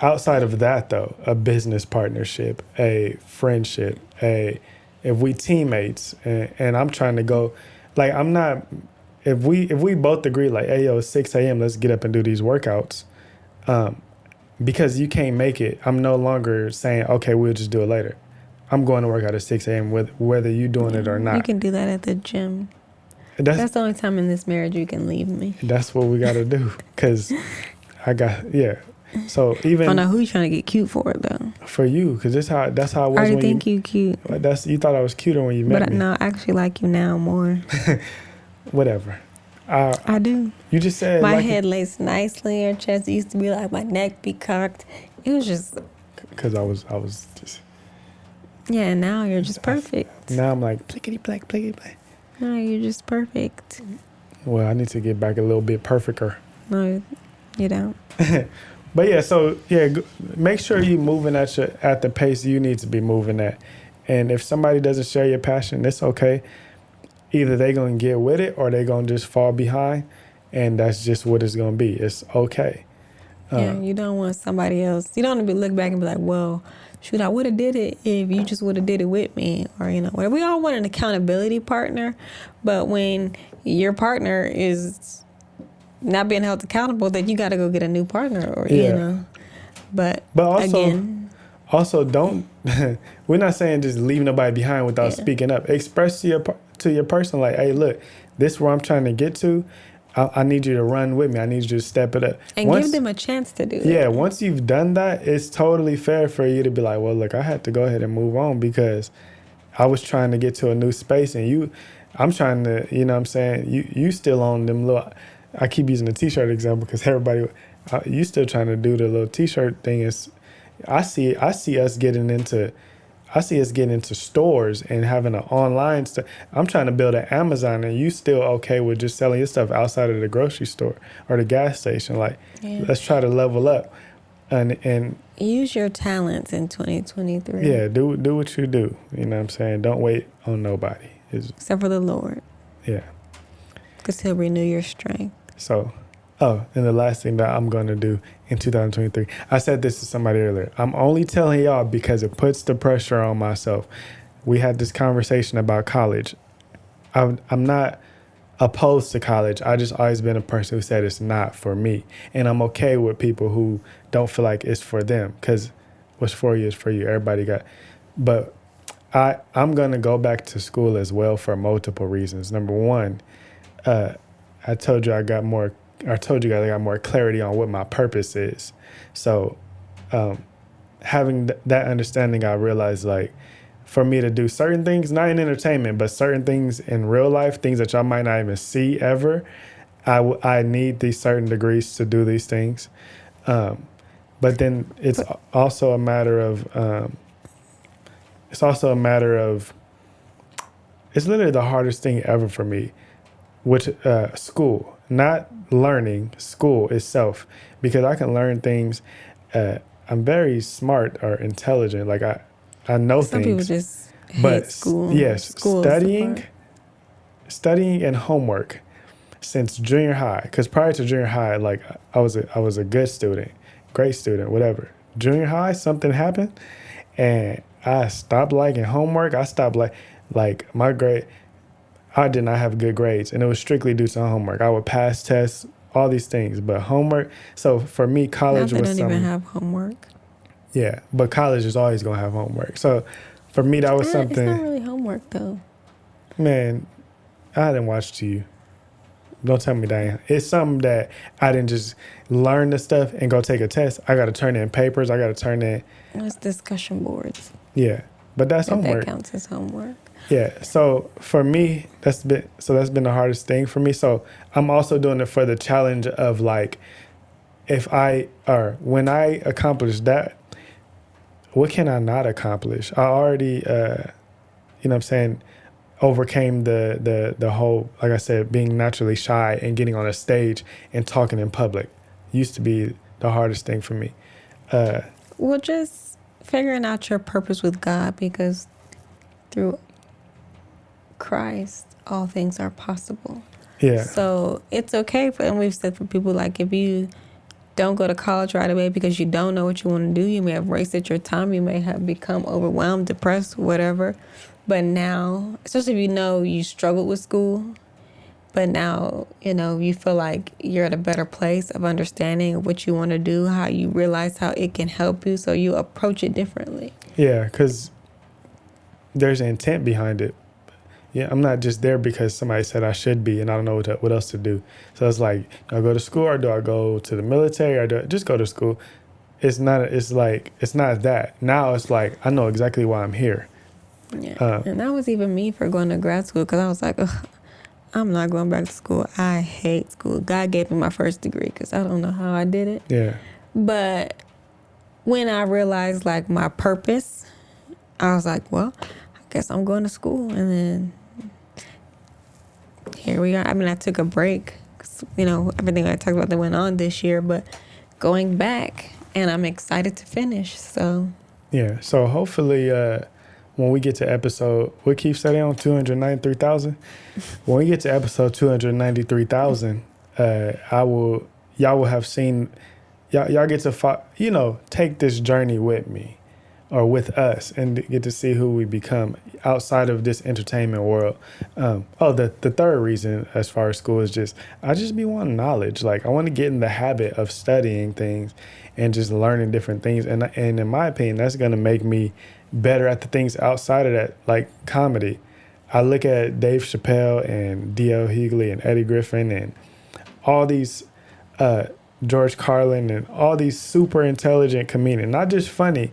outside of that, though, a business partnership, a friendship, if we teammates and I'm trying to go, like, I'm not, if we both agree, like, hey, yo, it's 6 a.m., let's get up and do these workouts. Because you can't make it, I'm no longer saying, okay, we'll just do it later. I'm going to work out at 6 a.m. whether you're doing it or not. You can do that at the gym. That's the only time in this marriage you can leave me. That's what we got to do. Because So even. I don't know who you trying to get cute for, though. For you, because that's how I was. I already think you cute. You thought I was cuter when you met me. But no, I actually like you now more. Whatever. I do. You just said my head lays nicely. Your chest used to be like my neck be cocked. It was just. Because I was just. Yeah, and now you're just perfect. Now I'm like plickety plack, plickety plack. No, you're just perfect. Well, I need to get back a little bit perfecter. No, you don't. But yeah, so yeah, make sure you're moving at the pace you need to be moving at, And if somebody doesn't share your passion, it's okay. Either they gonna get with it or they gonna just fall behind, and that's just what it's gonna be. It's okay. Yeah, you don't want somebody else. You don't want to look back and be like, well, shoot, I would have did it if you just would have did it with me, or whatever. We all want an accountability partner, but when your partner is not being held accountable, then you got to go get a new partner, or But also don't. We're not saying just leave nobody behind without speaking up. Express to your person like, hey, look, this is where I'm trying to get to. I need you to run with me. I need you to step it up. And give them a chance to do it. Yeah, once you've done that, it's totally fair for you to be like, well, look, I had to go ahead and move on because I was trying to get to a new space, and I'm trying to, what I'm saying, you still on them little, I keep using the T-shirt example because everybody, you still trying to do the little T-shirt thing. I see us getting into stores and having an online stuff. I'm trying to build an Amazon, and you still okay with just selling your stuff outside of the grocery store or the gas station. Like, let's try to level up and use your talents in 2023. Yeah, do what you do. You know what I'm saying? Don't wait on nobody. Except for the Lord. Yeah. Because He'll renew your strength. So, and the last thing that I'm going to do in 2023, I said this to somebody earlier. I'm only telling y'all because it puts the pressure on myself. We had this conversation about college. I'm not opposed to college. I just always been a person who said it's not for me. And I'm okay with people who don't feel like it's for them, because what's for you is for you. Everybody got, but I'm going to go back to school as well for multiple reasons. Number one, I told you guys I got more clarity on what my purpose is. So having that understanding, I realized, like, for me to do certain things, not in entertainment, but certain things in real life, things that y'all might not even see ever, I need these certain degrees to do these things. But then it's also a matter of, it's literally the hardest thing ever for me, which school, not learning, school itself, because I can learn things. I'm very smart or intelligent. Like I know Some things. people just hate school. Yes, School studying and homework since junior high. Because prior to junior high, like I was a good student, great student, whatever. Junior high, something happened, and I stopped liking homework. I stopped like my grade. I did not have good grades, and it was strictly due to homework. I would pass tests, all these things, but homework. So for me, college now they was don't even have homework. Yeah, but college is always gonna have homework. So for me, that was something. It's not really homework though. Man, I didn't watch to you. Don't tell me that. It's something that I didn't just learn the stuff and go take a test. I got to turn in papers. I got to turn in. It's discussion boards. Yeah, but that's homework. That counts as homework. Yeah. So for me, that's been the hardest thing for me. So I'm also doing it for the challenge of, like, when I accomplish that, what can I not accomplish? I already, overcame the whole, like I said, being naturally shy and getting on a stage and talking in public used to be the hardest thing for me. Well, just figuring out your purpose with God, because through Christ, all things are possible. Yeah. So it's okay and we've said for people, like, if you don't go to college right away because you don't know what you want to do, you may have wasted your time, you may have become overwhelmed, depressed, whatever. But now, especially if you know you struggled with school, but now, you feel like you're at a better place of understanding what you want to do, how you realize how it can help you, so you approach it differently. Yeah, because there's intent behind it. Yeah, I'm not just there because somebody said I should be and I don't know what else to do. So it's like, do I go to school or do I go to the military or do I just go to school? It's not that. Now it's like, I know exactly why I'm here. Yeah, and that was even me for going to grad school, because I was like, I'm not going back to school. I hate school. God gave me my first degree because I don't know how I did it. Yeah. But when I realized, like, my purpose, I was like, well, I guess I'm going to school. And then here we are. I mean, I took a break, 'cause, everything I talked about that went on this year, but going back, and I'm excited to finish. So yeah. So hopefully, when we get to episode, what Keith said on 293,000. When we get to episode 293,000, y'all will have seen, y'all get to take this journey with me, or with us, and get to see who we become outside of this entertainment world. The third reason as far as school is I just be wanting knowledge. Like, I want to get in the habit of studying things and just learning different things. And in my opinion, that's going to make me better at the things outside of that, like comedy. I look at Dave Chappelle and D.L. Hughley and Eddie Griffin and all these, George Carlin and all these super intelligent comedians, not just funny,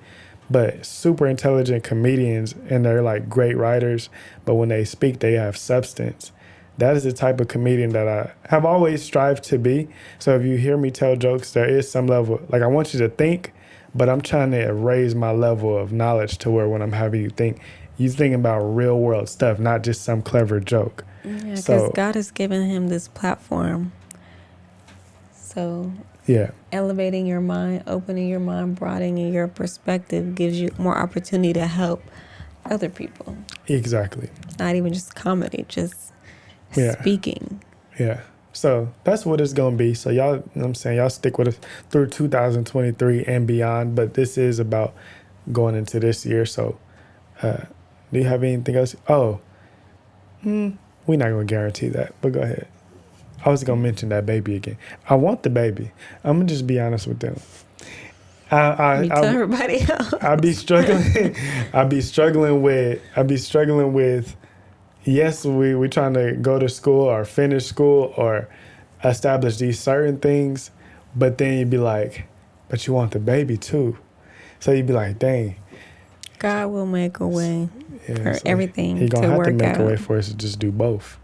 but super intelligent comedians, and they're like great writers, but when they speak, they have substance. That is the type of comedian that I have always strived to be. So if you hear me tell jokes, there is some level, like, I want you to think, but I'm trying to raise my level of knowledge to where when I'm having you think, you're thinking about real world stuff, not just some clever joke. Yeah, because So, God has given him this platform. So yeah, elevating your mind, opening your mind, broadening your perspective gives you more opportunity to help other people. exactly. Not even just comedy, just Yeah. speaking. Yeah. So that's what it's going to be. So y'all, you know what I'm saying, y'all stick with us through 2023 and beyond. But this is about going into this year. So do you have anything else? Oh, we're not going to guarantee that, but go ahead. I was going to mention that baby again. I want the baby. I'm going to just be honest with them. Me tell everybody else. I'll be struggling. I'll be struggling with, yes, we trying to go to school or finish school or establish these certain things, but then you'd be like, but you want the baby too. So you'd be like, dang. God will make a way for so everything He gonna to have work to make out. a way for us to just do both.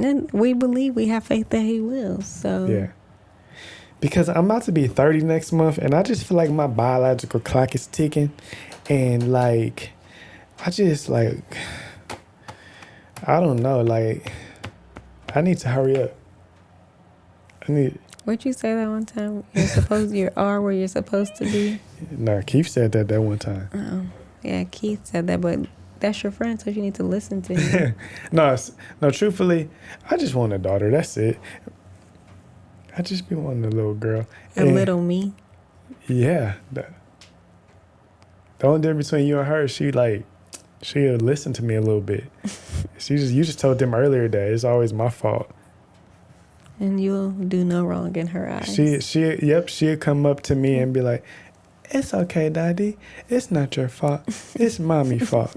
And we believe, we have faith that he will. So Yeah. Because I'm about to be 30 next month, and I just feel like my biological clock is ticking, and like, I just like, I don't know, like, I need to hurry up. What'd you say that one time? You are where you're supposed to be. No, Keith said that one time. Oh, yeah, Keith said that, but that's your friend, so you need to listen to him. No, truthfully, I just want a daughter. That's it. I just be wanting a little girl. A little me. Yeah. The only difference between you and her, she'll listen to me a little bit. You just told them earlier that it's always my fault. And you'll do no wrong in her eyes. She'll come up to me and be like, "It's okay, Daddy. It's not your fault. It's Mommy's fault.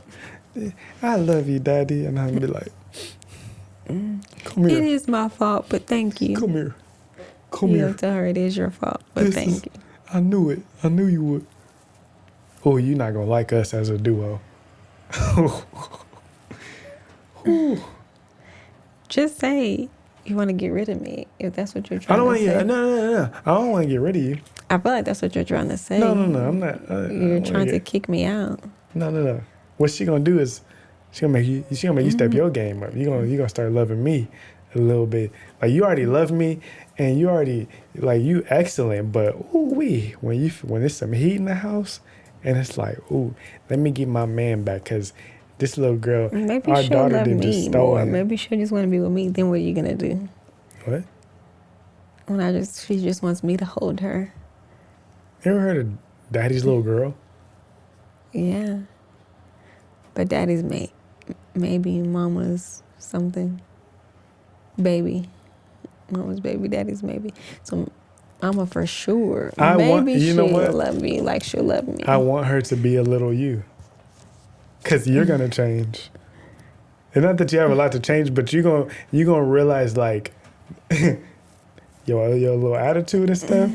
I love you, Daddy." And I'll be like, "Come It here. is my fault, but thank you. Come here. Come You'll here. tell her it is your fault, but thank you. I knew it. I knew you would." Oh, you're not gonna like us as a duo. Just say you want to get rid of me if that's what you're I trying don't to want to say. get. No. I don't want to get rid of you. I feel like that's what you're trying to say. No. I'm not. You're trying to kick me out. No. What she gonna do is she gonna make you step your game up. You gonna start loving me a little bit. Like, you already love me, and you already, like, you excellent. But when there's some heat in the house, and it's like, ooh, let me get my man back, because this little girl, Maybe our she'll daughter love did just me stole more. him. Maybe she'll just want to be with me. Then what are you gonna do? What? When she just wants me to hold her. You ever heard of Daddy's Little Girl? Yeah. But daddy's maybe mama's something. Baby. Mama's baby, daddy's maybe. So mama for sure. Maybe she'll love me like she'll love me. I want her to be a little you. Because you're going to change. And not that you have a lot to change, but you're gonna realize, like, your little attitude and stuff.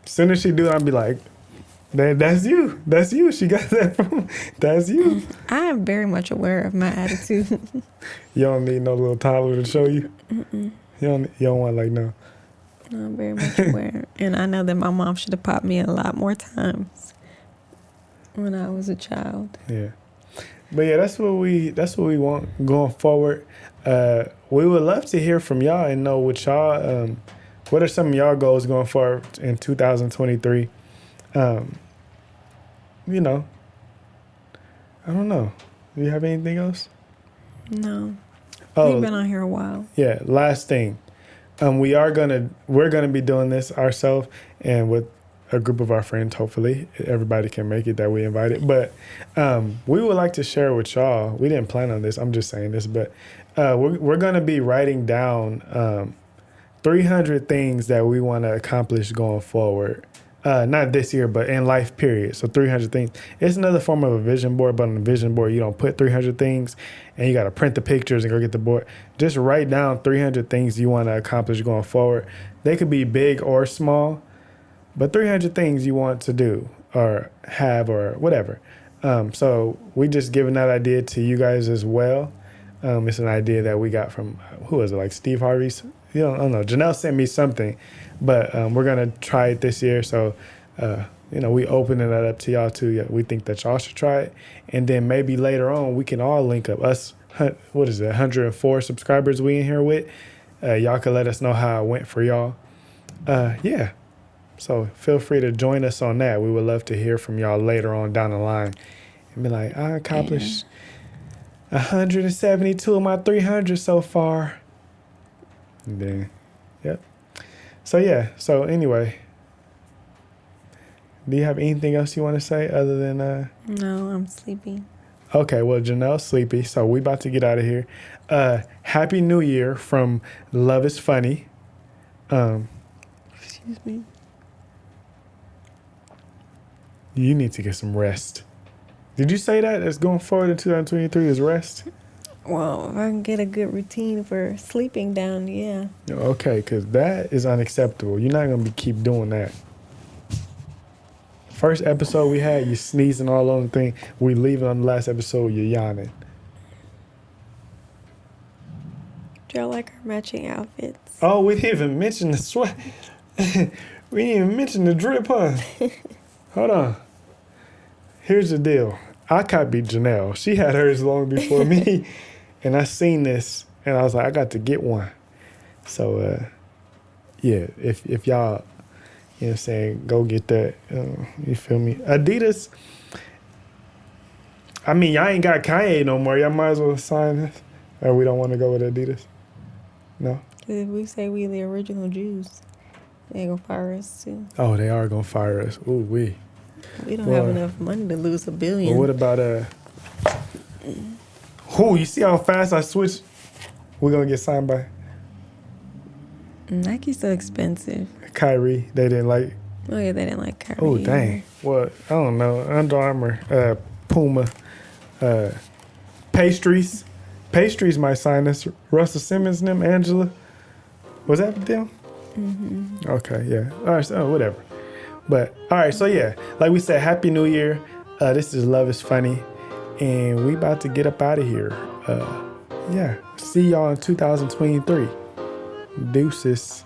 As soon as she do it, I'll be like, that's you. That's you. She got that from. That's you. I am very much aware of my attitude. You don't need no little toddler to show you. You don't want, like, no. No, I'm very much aware. And I know that my mom should have popped me a lot more times when I was a child. Yeah. But yeah, that's what we want going forward. We would love to hear from y'all and know what y'all what are some of y'all goals going forward in 2023. You know, I don't know. Do you have anything else? No. Oh, We've been on here a while. yeah. Last thing. We're gonna be doing this ourselves and with a group of our friends. Hopefully, everybody can make it that we invited. But we would like to share with y'all. We didn't plan on this. I'm just saying this, but we're gonna be writing down 300 things that we want to accomplish going forward. Not this year, but in life, period. So 300 things. It's another form of a vision board, but on the vision board, you don't put 300 things and you got to print the pictures and go get the board. Just write down 300 things you want to accomplish going forward. They could be big or small, but 300 things you want to do or have or whatever. So we just giving that idea to you guys as well. It's an idea that we got from, who was it, like Steve Harvey's? I don't know. Janelle sent me something, but we're going to try it this year. So, we opening that up to y'all too. Yeah, we think that y'all should try it. And then maybe later on, we can all link up. Us, 104 subscribers we in here with. Y'all can let us know how it went for y'all. Yeah. So feel free to join us on that. We would love to hear from y'all later on down the line. And be like, I accomplished 172 of my 300 so far. And then, yep. So yeah. So anyway, do you have anything else you want to say other than No, I'm sleepy. Okay, well, Janelle's sleepy, so we about to get out of here. Happy New Year from Love is Funny. Excuse me. You need to get some rest. Did you say that? That's going forward in 2023 is rest? Well, if I can get a good routine for sleeping down, yeah. Okay, because that is unacceptable. You're not going to keep doing that. First episode we had, you sneezing all on the thing. We leaving on the last episode, you're yawning. Do y'all like our matching outfits? Oh, we didn't even mention the sweat. We didn't even mention the drip, huh? Hold on. Here's the deal. I copied Janelle. She had hers long before me. And I seen this, and I was like, I got to get one. So, yeah, if y'all, you know what I'm saying, go get that. You feel me? Adidas, I mean, y'all ain't got Kanye no more. Y'all might as well sign this. Or we don't want to go with Adidas? No? If we say we the original Jews, they gonna fire us too. Oh, they are going to fire us. Ooh, we. We don't Well, have enough money to lose $1 billion. Well, what about, who? You see how fast I switched? We're going to get signed by Nike's so expensive. Kyrie. They didn't like. Oh yeah, they didn't like Kyrie. Oh, dang. Well, I don't know. Under Armour, Puma, Pastries. Pastries might sign us. Russell Simmons and them, Angela. Was that them? Mm-hmm. Okay, yeah. All right, so whatever. But, all right, so yeah. Like we said, Happy New Year. This is Love is Funny. And we about to get up out of here. Yeah. See y'all in 2023. Deuces.